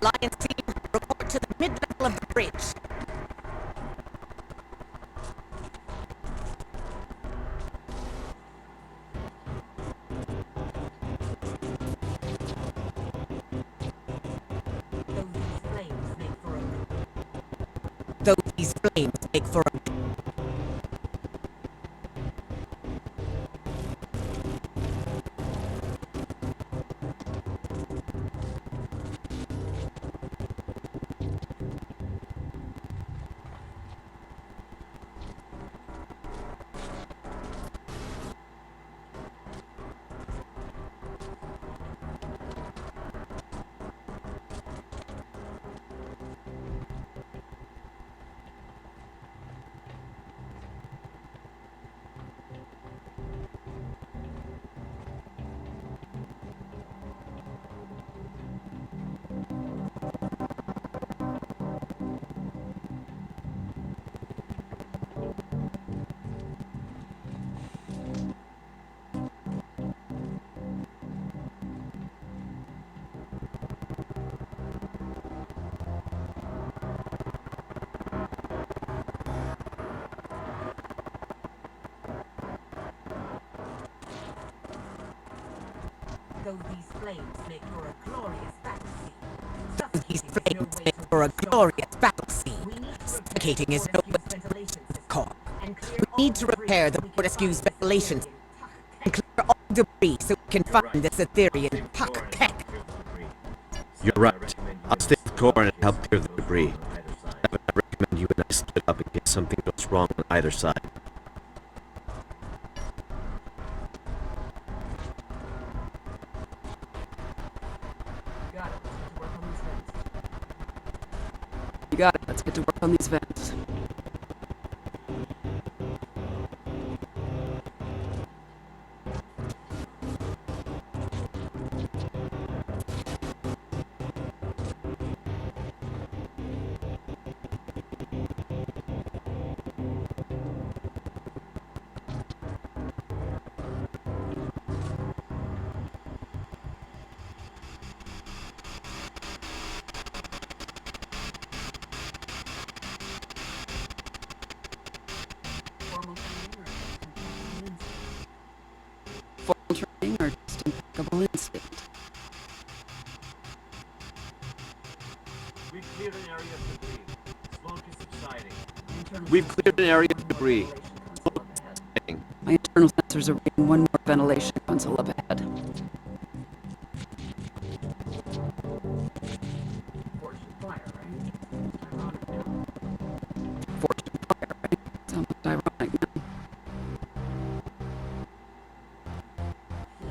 Alliance team, report to the mid-level of the bridge. Though these flames make for a... Though these flames make for a glorious battle scene. These flames make for a glorious battle scene. Suffocating is no way to core. We need to repair the rescue's ventilation system and clear all debris so we can find this Etherean puck keg. You're right. I'll stay with Corin and help clear the debris. But I recommend you and I split up in case something goes wrong on either side. You got it. Let's get to work on these vents. Formal training or just impeccable instinct? We've cleared an area of debris. Smoke is subsiding. We've cleared an area of debris. My internal sensors are reading one more ventilation console up ahead. Fortune fire, right? Sounds ironic now.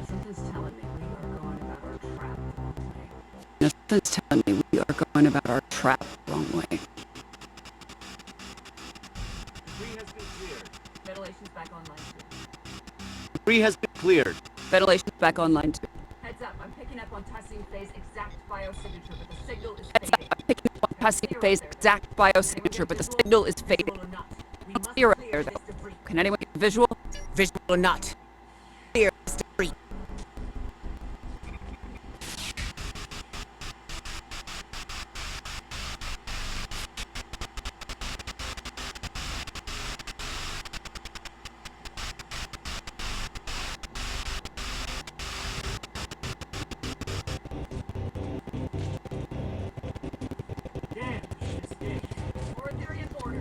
Something's telling me we are going about our trap the wrong way. Something's telling me we are going about our trap the wrong way. Debris has been cleared. Ventilation's back online too. Debris has been cleared. Ventilation's back online too. Heads up, I'm picking up on Tassim Faye's exact biosignature, but the signal is fading. I'm picking up on Tassim Faye's exact biosignature, but the signal is fading. I'll see you right there, though. Can anyone get a visual? Visual or not, clear this debris. Damn, she escaped. More Etherean borders.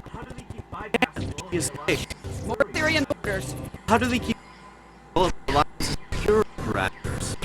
How do they keep bypassing all He of their escaped. More Etherean borders. How do they keep all of the lives as pure parameters?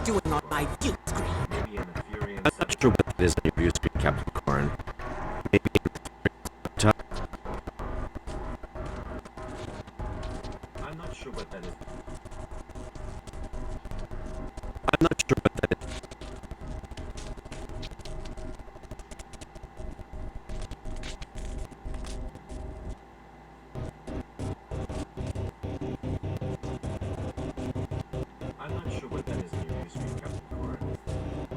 Doing on my view screen. I'm not sure what that is on your view screen, Captain Corin. Maybe top. I'm not sure what that is. I'm not sure what that is. I'm not sure what that is on your view screen, Captain Corin.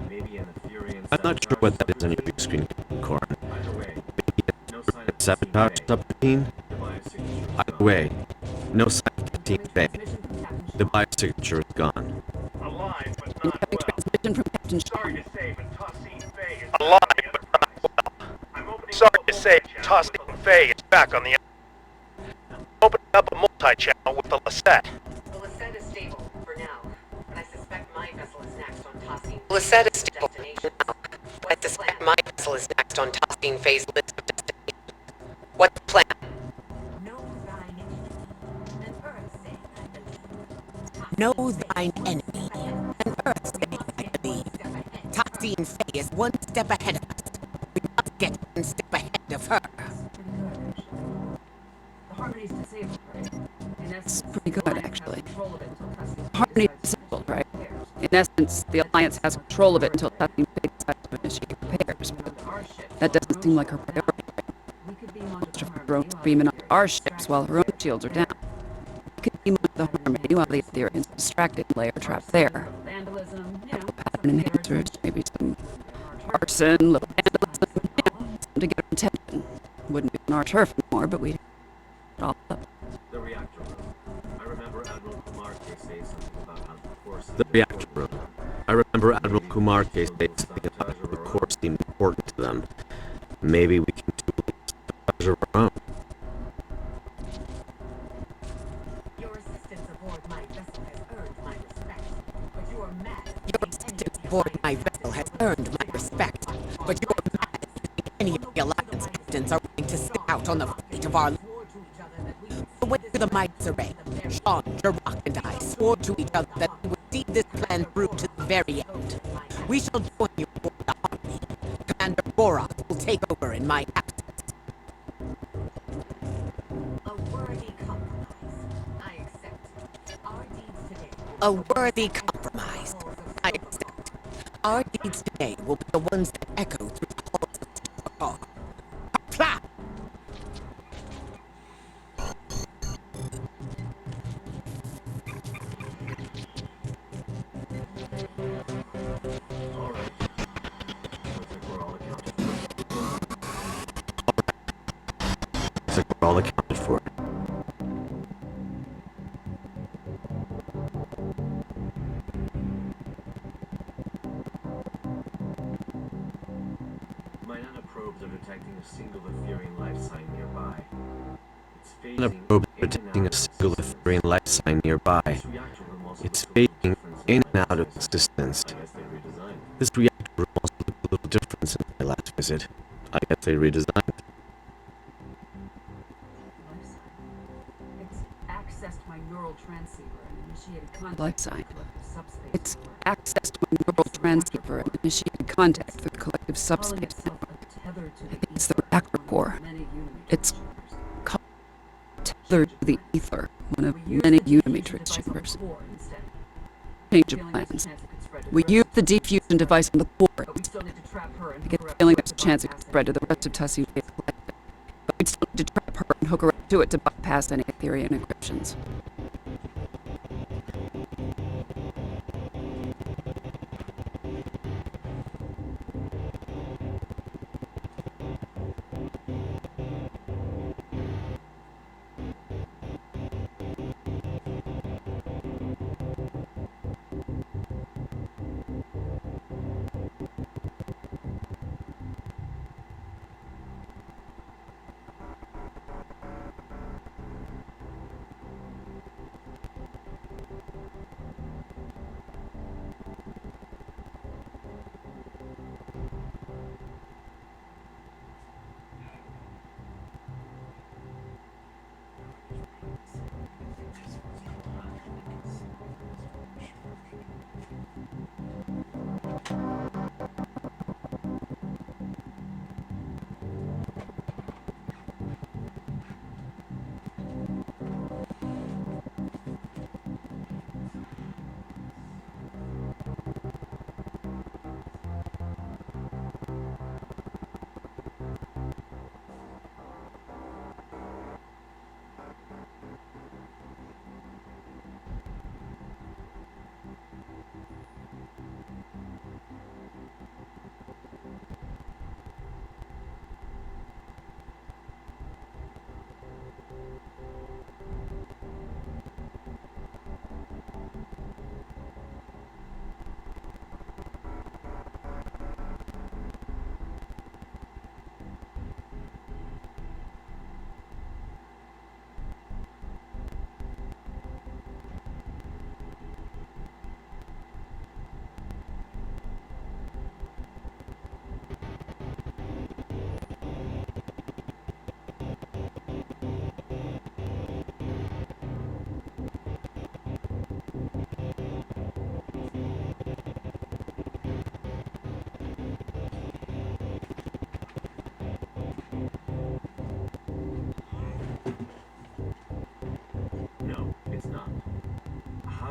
Maybe an Etherean. I'm not sure what that is on your view screen, Captain Corin. Either way, Maybe no sign of sabotage subroutine? the biosignature. Either way, no sign of Tassine Faye. The biosignature is gone. Alive, but Incoming not well. transmission from Captain Sorry Sean. to say, but Tassine Faye is alive, but not well. I'm opening Sorry to say, Tassine Faye is back on the. Opening up a multi-channel with the Lisette. The Lisette is stable for now, but I suspect my vessel is next on Tassine. Lisette is stable for now. I suspect my vessel is next on Tassine Faye's list of destinations. What's the plan? Know thine enemy. An Earth saying, I believe. Tassine Faye is one step ahead of us. We must get one step ahead of her. The Harmony's disabled, right? In It's essence, pretty the good, Alliance has actually. control of it until Tassine Faye Harmony decides is to disabled, finish right? repairs. In essence, the Alliance has control of it until Tassine Faye decides to initiate repairs. That doesn't seem like her priority. We could beam onto the Her Harmony drones while beaming the onto our Ethereans ships while her own distract shields are there. down. We could beam onto the Harmony while the Ethereans are distracted and lay our trap there. Vandalism, you know, Pattern enhancers, maybe some arson, little vandalism, yeah, something to get our attention. Wouldn't be on our turf anymore, but we'd it all up. The reactor room. I remember Admiral Kumar say something about how the course. The reactor room. I remember Admiral Kumar saying something about how the core seemed important to them. Maybe we can do sabotage of our own. Your assistance aboard my vessel has earned my respect, but you are mad. Your assistance aboard my vessel has earned my respect, but you are mad that any of the Alliance captains are willing to sit out on the fate of our. The way to the Might's array, Sean, Jirach, and I swore to each other that we would see this plan through to the very end. We shall join you aboard the Harmony. Commander Borak will take over in my absence. A worthy compromise. I accept. Our deeds today. A worthy compromise. I accept. Our deeds today will be the ones that echo through the halls of Star. Plah! Looks like we're all accounted for. My nanoprobes are detecting a single Etherean life sign nearby. It's And a phasing probe in and detecting out a of single existence. Etherean life sign nearby. This reactor room also It's looks a little fading different in since and my out of last visit. existence. I guess they redesigned it. This reactor room also looked a little different since my last visit. I guess they redesigned it. It's accessed my neural transceiver and initiated contact Life with sign. the collective subspace. It's access to a neural transceiver and initiated contact through the collective Calling subspace. itself tethered to I the think it's the ether, reactor one of core. many Unimatrix It's chambers. called tethered to the ether, one of We used many the diffusion Unimatrix device on the chambers. core instead. Change of Feeling there's a plans. chance it could spread to the We rest used of the diffusion device on the core. But we still need to trap her and I get hook the her up feeling to it there's a to chance it could bypass spread to the any rest of Tassine Faye's collective. But we'd still need to trap her and hook her up to it to bypass any Etherean encryptions.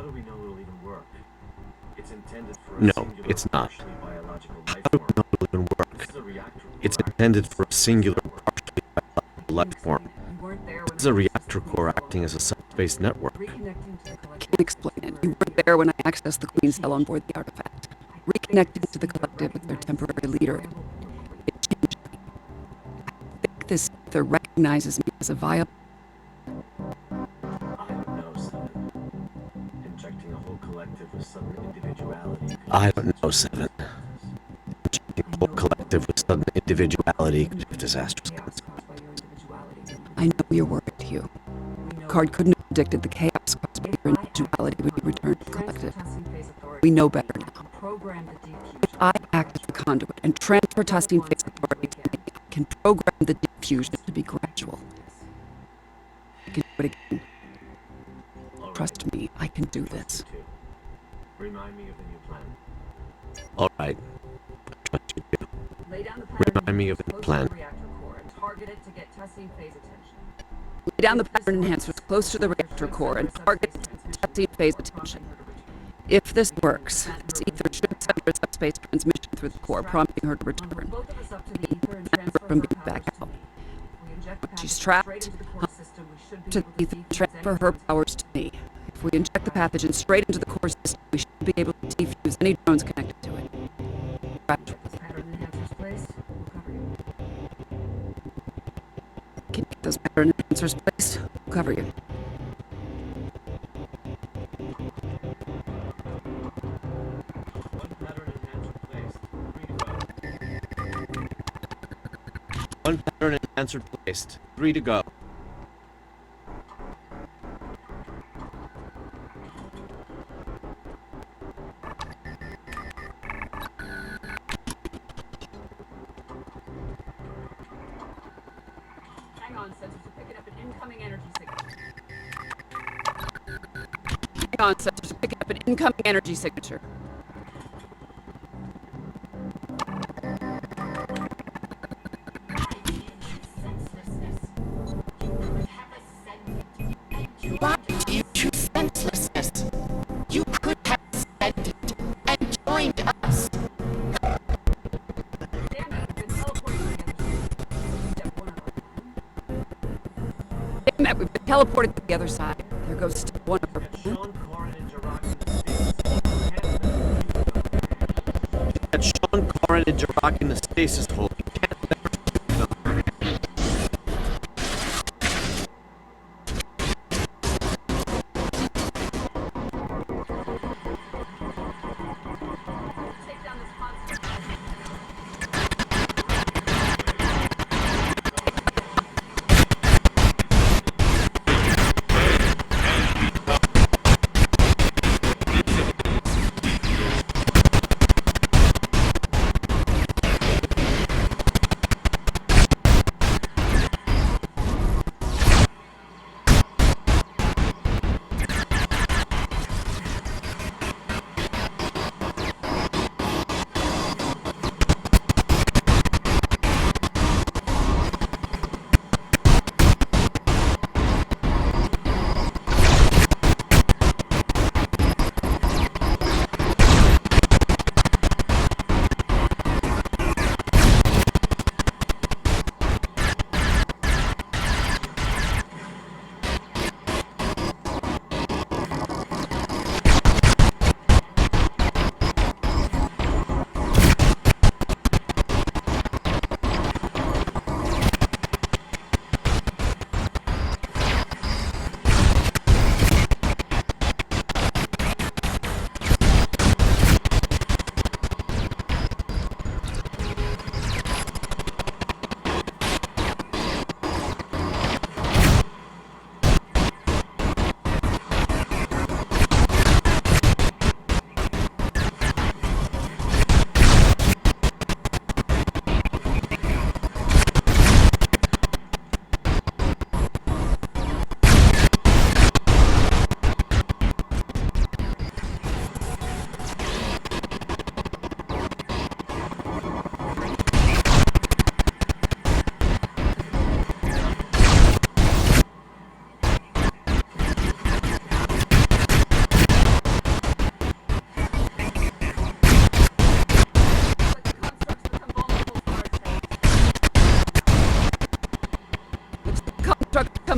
do we know it'll even work? It's intended for a No, singular, it's not. partially biological life How do form. we know it'll even work? This is a reactor core It's acting intended as a for a singular, partially biological life Explain form. it. You weren't there This when is a the reactor system core fell acting as a apart. subspace network. Reconnecting to the I collective can't explain it. You weren't there when I accessed the Queen cell on board the artifact. Reconnecting to the collective as their temporary leader. It changed me. I think this ether recognizes me as a viable. I don't know, Seven. Injecting a whole collective with sudden individuality. I don't know, Seven. Injecting a whole collective with sudden individuality could have disastrous consequences. I know you're worried, Hugh. Card couldn't have predicted the chaos caused by your individuality when you returned to the collective. We know better now. If I act as the conduit and transfer Tassim Phase authority to me, I can program the diffusion to be gradual. I can do it again. Trust me, I can do this. Remind me of the new plan. All right. I trust you too. Lay down the pattern Remind me of the close to plan. the reactor core and target it to get Tassim Phase attention. Lay down the pattern enhancers close to the reactor core and target Tassim Phase attention. If this works, this ether should send her subspace transmission through the core, prompting her to return. Both of us up to the ether and Never transfer from her being back powers to out. me. If we inject the She's pathogen trapped. straight into the core system, we should be To able the to ether, defuse transfer any her drones. powers to me. If we inject the pathogen straight into the core system, we should be able to defuse any drones connected to it. Gradually. Those pattern enhancers placed, we'll cover you. Can you get those pattern enhancers placed? We'll cover you. One pattern One pattern enhancer placed. 3 to go. enhancer placed. 3 to go. Hang on, sensors are picking up an incoming energy signature. Hang on, sensors are picking up an incoming energy signature. Why do you choose senselessness? You could have ascended and joined us. Damn it, we've been teleporting together. Step one of our plan. Damn it, we've been teleported to the other side. There goes step one of her plan. Sean, Corin, and Jirach in the space. Got Sean, Corin, and Jirach in the stasis hole. You can't let her shoot them. Take down this constant.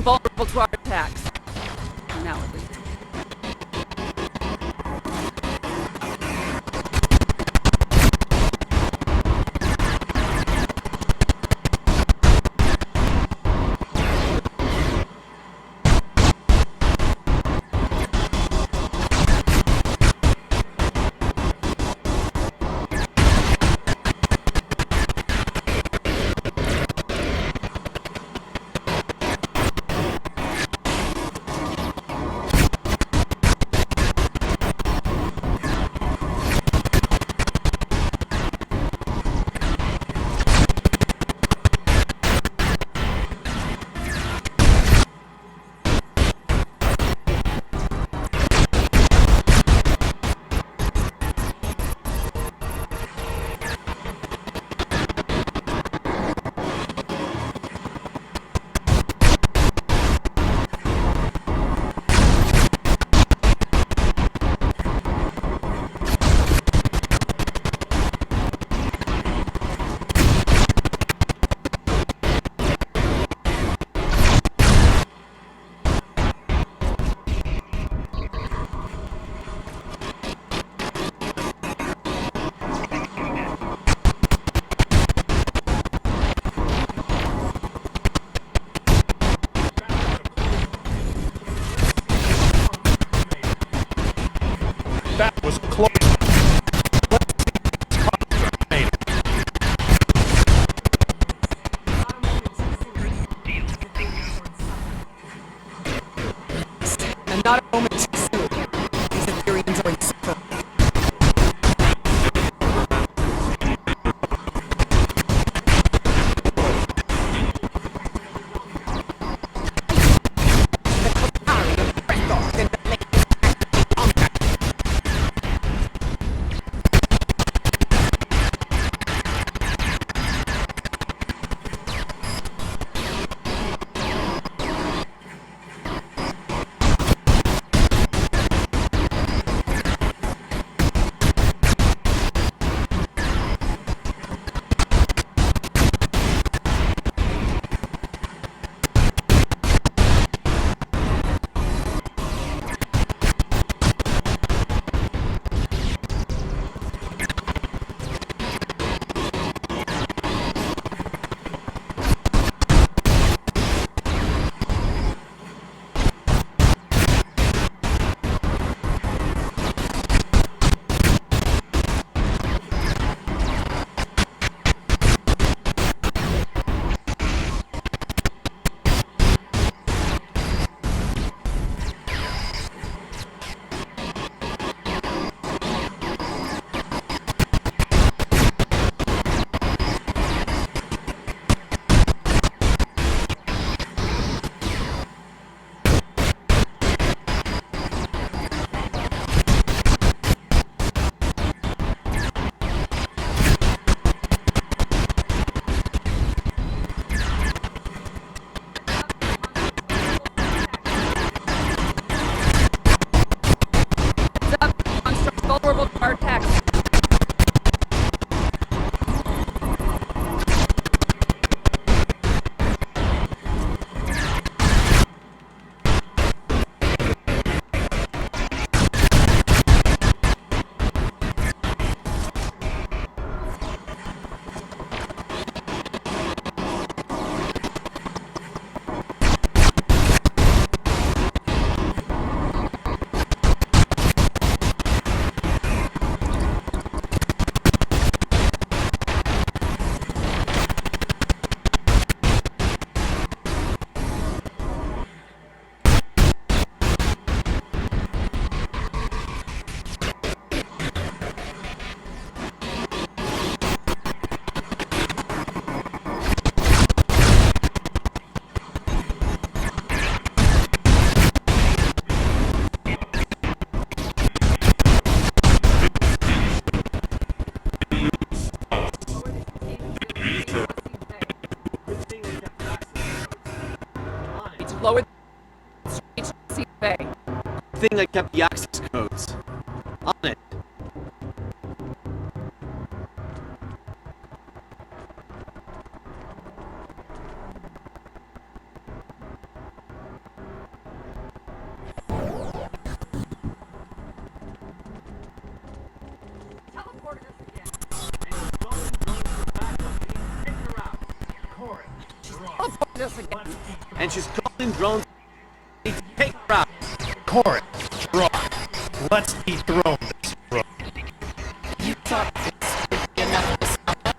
vulnerable to our attacks. Now at least. That was close. And not a moment too soon. These Ethereans are insufferable. Vulnerable to our attacks. Lower the HC Bay. Thing that kept the access codes. On it. us again, and she's calling drones. Take her out. Corin, drop. Let's dethrone this drone. You thought this would be enough to stop us?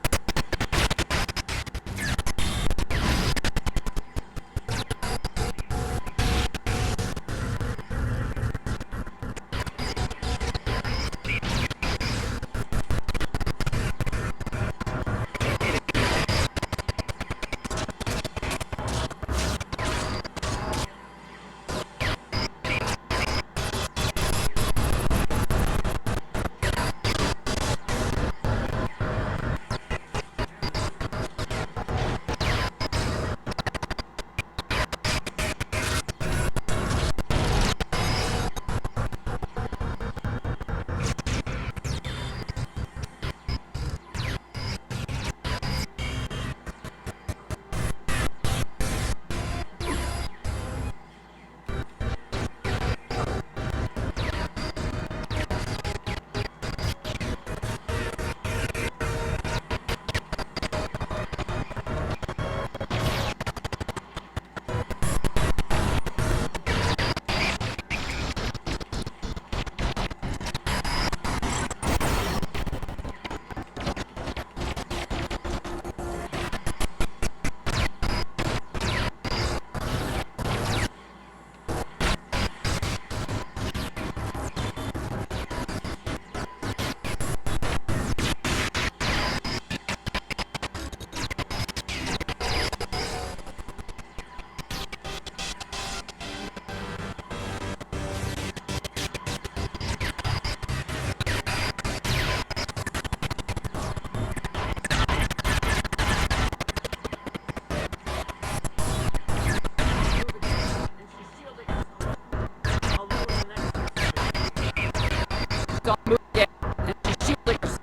Don't move yet, and she's shielding us.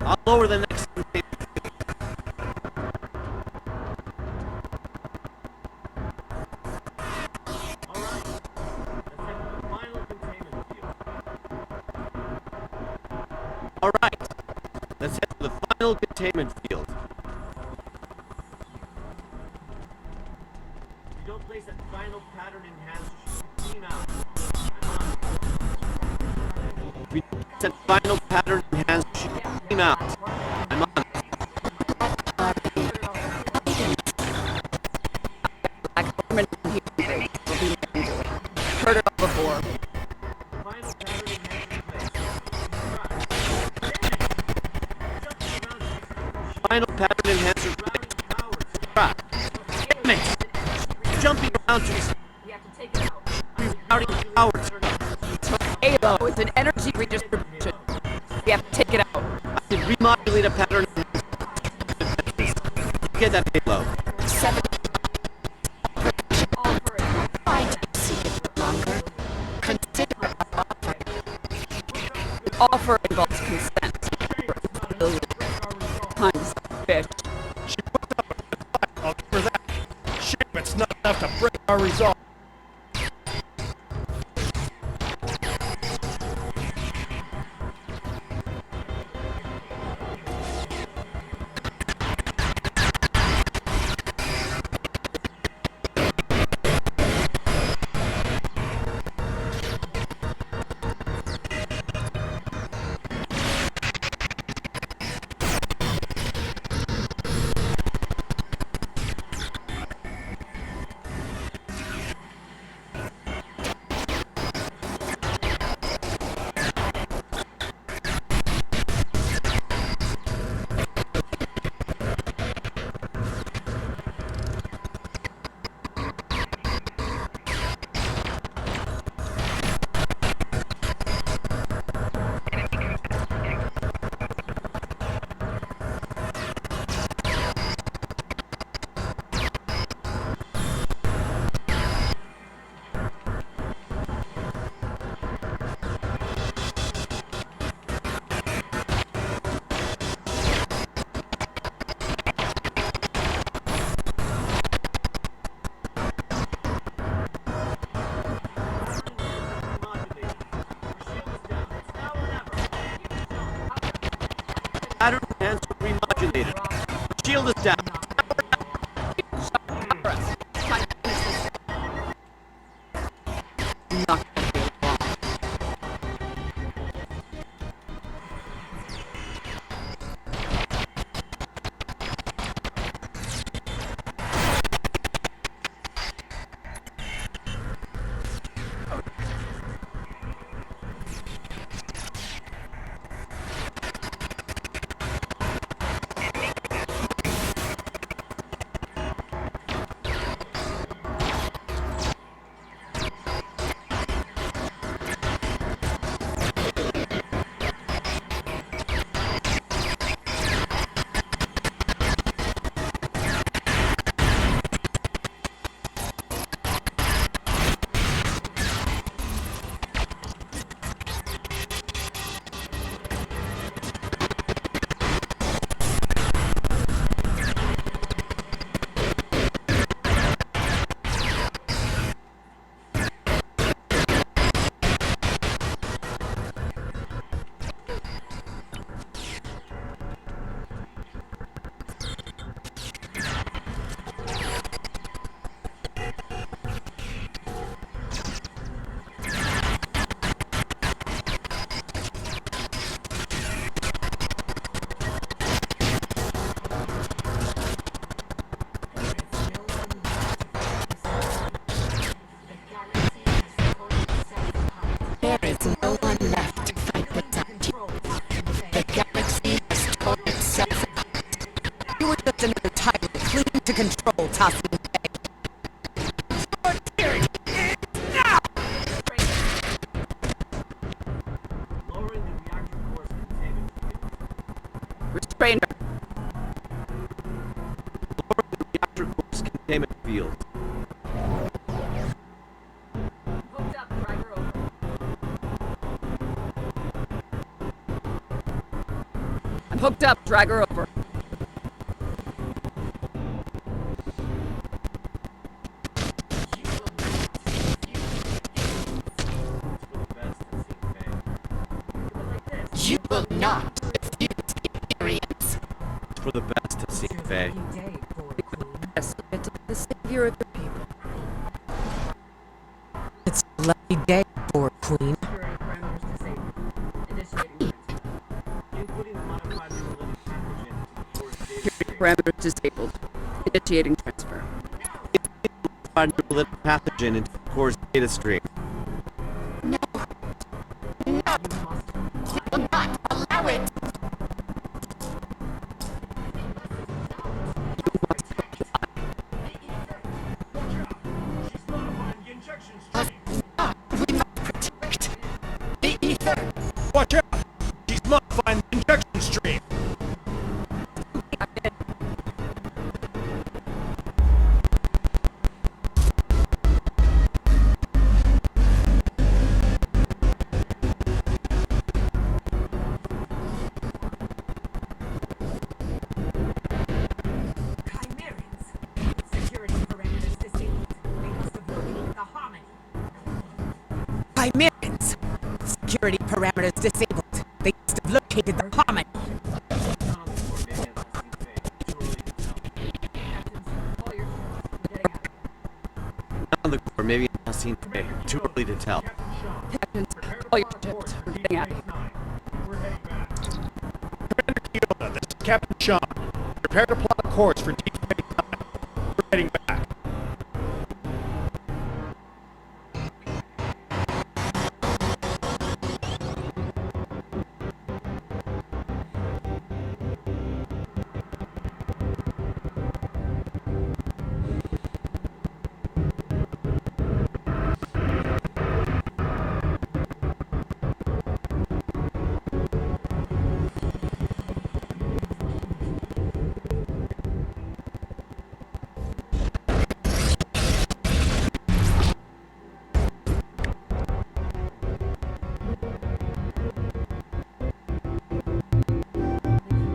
I'll lower the next containment. Alright, let's head to the final containment field. If you don't place that final pattern enhancer, team out. We set final pattern enhanced team out. I'm on. Heard it all before. Final pattern enhancer. Crap. Damn it! Jumping around to routing powers. Tornado, it's an energy redistribution. We have to take it out. I can remodulate a pattern. Get that halo. 7. I can't see it longer. Consider offering. The offer involves consent. Times fish. She put up a fight for that. Shit, it's not enough to break our resolve. Pattern enhancer remodulated. Shield is down. Tassin. Lowering the reactor core's containment field. Restrain her. Reactor core's containment field. Hooked up, drag her over. I'm hooked up. Drag her over. You will not refuse the experience. It's for the best to see, Faye. Yes, it's the savior of the people. It's a lucky day for Queen. Security parameters disabled. Initiating transfer. Including the modified neurolytic pathogen to the core's data Security stream. parameters disabled. Initiating transfer. Find neurolytic pathogen into the core's data stream. Will not allow it. She's modifying the injection stream. We must protect the ether. Watch out! She's modifying the injection stream! Chimerians. Security parameters disabled. They must have located the harmony. Chimerians. Security parameters disabled. They must have located the harmony. On the core, maybe not seen Faye. Too early to tell. Captains, all your ships. We're getting out of here. We're heading back. Commander Keola, this is Captain Sean. Prepare to plot a course for D-29. We're heading back.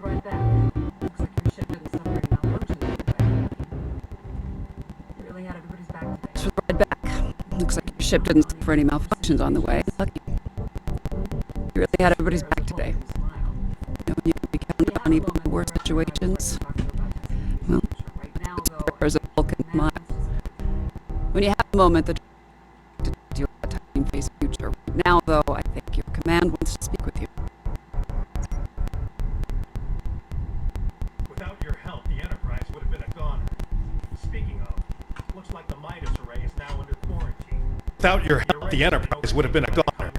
Right back. Looks like your ship didn't suffer any malfunction anyway. You really had everybody's back today. Just right back. Looks like your ship didn't suffer any malfunctions on the way. Lucky. You really had everybody's back today. Smile. You know, you can be counted on even the worst situations. Well, Right now, though, there's a Vulcan smile. When you have a moment that to deal with a time phase future. Right now, though, I think your command wants to speak with you. Without your help, the Enterprise would have been a goner. Speaking of, looks like the Midas array is now under quarantine. Without your help, the Enterprise would have been a goner.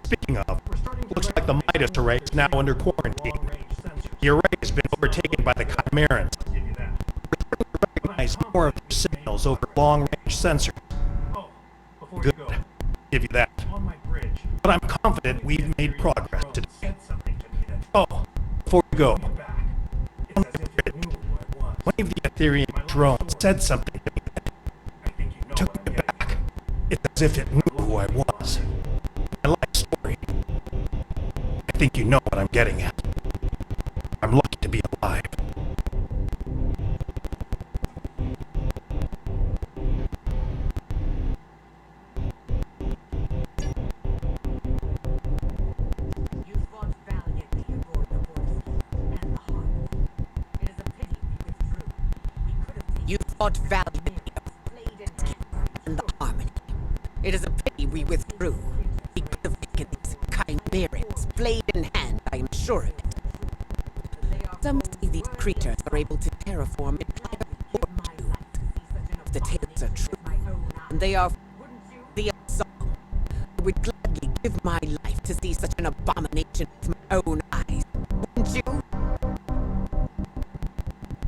Speaking of, looks like the Midas array is now under quarantine. The array has been overtaken by the Chimerans. Recognize more of their signals over long-range sensors. Good. Give you that. But I'm confident we've made progress today. Oh, before we go, one of the Ethereum drones said something to me that took me back. It's as if it knew who I was. My life story. I think you know what I'm getting at. I'm lucky to be alive. You fought valiantly aboard the Vortex and the Harmony. It is a pity we withdrew. We could have taken. You fought valiantly and the Harmony. It is a pity we withdrew. We could have taken these Chimerans, blade in hand, I am sure of it. Some say these creatures are able to terraform entire fortitude. If the tales are true, and they are the song, I would gladly give my life to see such an abomination with my own eyes. Wouldn't you?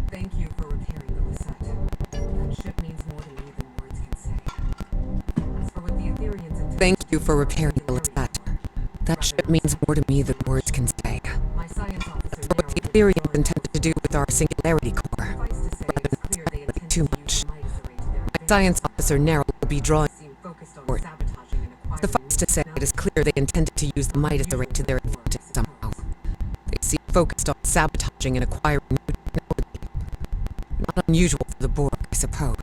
thank you for repairing the reset. you for repairing the Lestat. That ship means more to me than words can say. That's what the Ethereans intended to do with our singularity core. Rather than speculating too much. My science officer, Neryl, will be drawing support. Suffice to say, it is clear they intended to use the Midas array to their advantage somehow. They seem focused on sabotaging and acquiring new technology. Not unusual for the Borg, I suppose.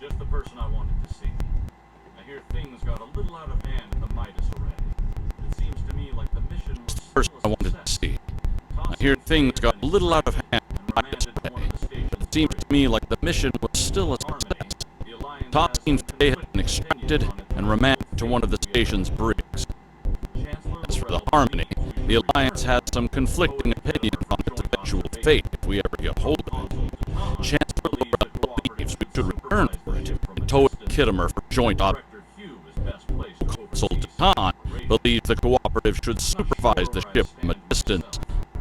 Just the person I wanted to see. I hear things got a little out of hand in the Midas array. It seems to me like the mission was the person I wanted to see. I hear things got a little out of hand in the Midas array. It seems to me like the mission was still a success. Toxin Fay had been extracted and remanded to one of the station's brigs. As for the Harmony, the Alliance has some conflicting opinions on its eventual fate if we ever get hold of it. Chancellor Laura believes we should return for it and tow it to Kittimer for joint operations. Consul Detan believes the Cooperative should supervise the ship from a distance,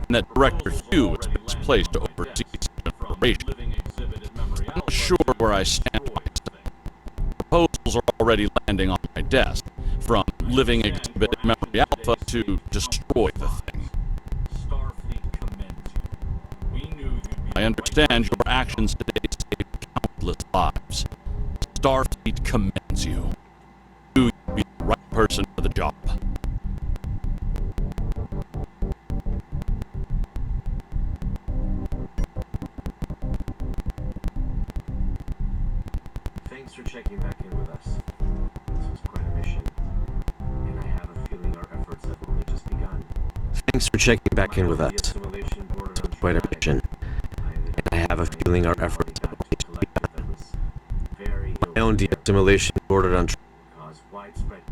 and that Director Hugh is best placed to oversee such an operation. I'm not sure where I stand myself. Proposals are already landing on my desk, from living exhibit in Memory Alpha to destroy the thing. I understand your actions today saved countless lives. Starfleet commends you. You be the right person for the job. Thanks for checking back in with us. This was quite a mission, and I have a feeling our efforts have only just begun. Thanks for checking back in with us. This was quite a mission, and I have a feeling our efforts have only just begun. My own de-assimilation bordered on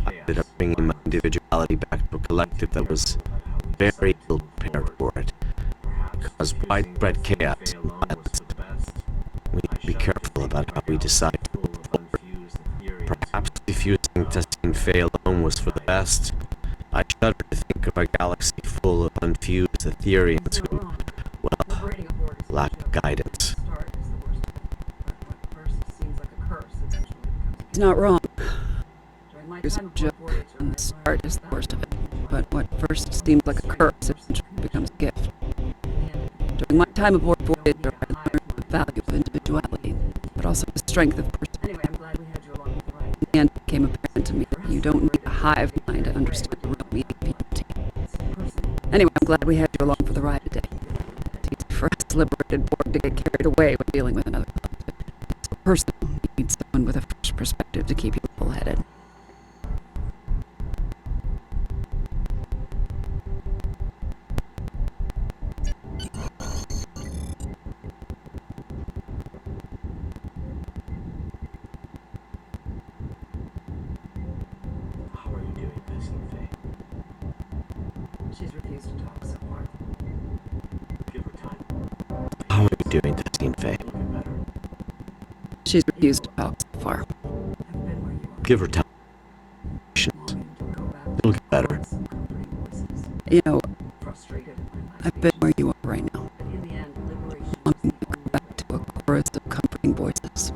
I ended up bringing my individuality back to a collective that was very ill prepared for it. It caused widespread chaos and violence. We need to be careful about how we decide to move forward. Perhaps defusing Tassine Fay alone was for the best. I shudder to think of a galaxy full of unfused Ethereans who, well, lack guidance. He's not wrong. There's a joke, and the start is the worst of it. But what first seems like a curse eventually becomes a gift. During my time aboard Voyager, I learned the value of individuality, but also the strength of personality. In the end, it became apparent to me that you don't need a hive mind to understand the real meaning of unity. Anyway, I'm glad we had you along for the ride today. It's easy for us liberated Borg to get carried away when dealing with another collective. It's so personal. You need someone with a fresh perspective to keep you level-headed. She's refused to talk so far. Give her time. How are you doing, Tassine Fay? She's refused to talk so far. Give her time. It'll get better. You know, I've been where you are right now. Longing to go back to a chorus of comforting voices.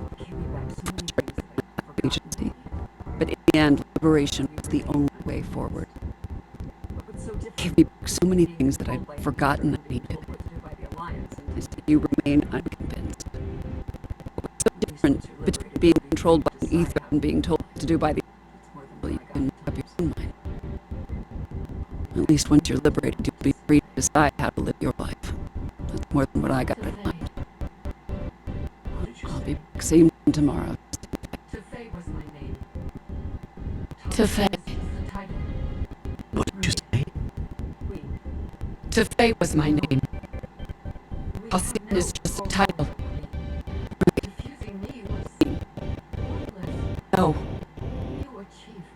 Agency. But in the end, liberation was the only way forward. It gave me back so many things that I'd forgotten I needed. I said you remain unconvinced. What's so different between being controlled by an ether and being told what to do by the other? You can have your own mind. At least once you're liberated, you'll be free to decide how to live your life. That's more than what I got at night. I'll be back same time tomorrow. Tefay was my name. Tefay. What did you say? Tefay was my name. Halcyon is just a title. No.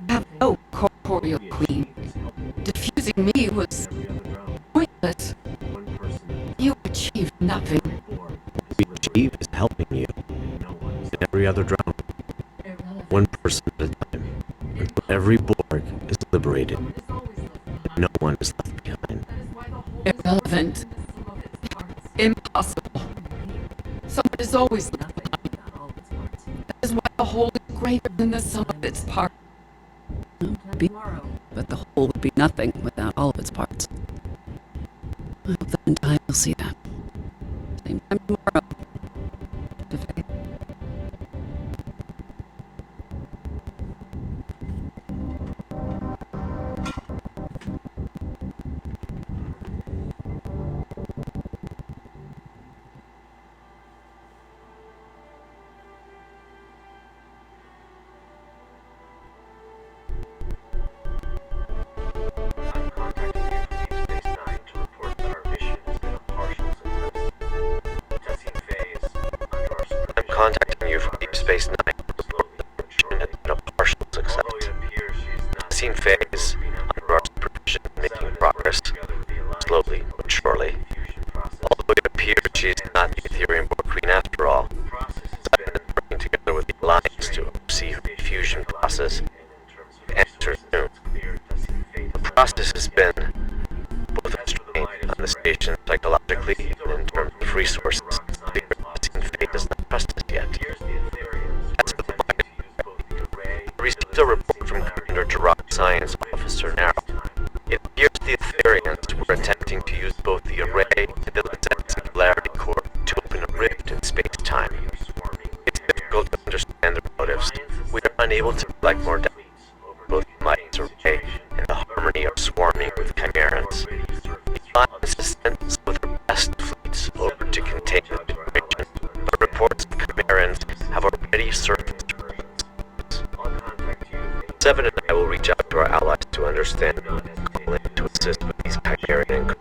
Have no corporeal queen. Defusing me was pointless. You achieved nothing. What we achieve is helping you. And every other drone. One person at a time. Until every Borg one is left behind. Irrelevant. Impossible. Someone is always left behind. That is why the whole is greater than the sum of its parts. But the whole would be nothing without all of its parts. I hope that in time you'll see that. Same time tomorrow. To Faye. I'm contacting you from Deep Space Nine to report that our mission has been a partial success. Tassine Faye is under our supervision making progress, slowly but surely. Although it appears she is not the Ethereum Borg Queen after all, I've been working together with the Alliance to oversee her diffusion process and enter soon. The process has been both a strain on the station psychologically and in terms of resources. Tassine Faye does not trust us yet. As for the bio, I received a report from Commander Gerard, Science Officer Narrow. It appears the Etherians were attempting to use both the array and the Lizette Singularity Core to open a rift in space-time. It's difficult to understand their motives. We are unable to collect more data. Both the Might's array and the Harmony are swarming with Chimerans. The Alliance has sent some of their best fleets over to contain the situation, but reports of Chimerans have already surfaced. 7 and I will reach out to our allies to understand and call in to assist with these Chimerian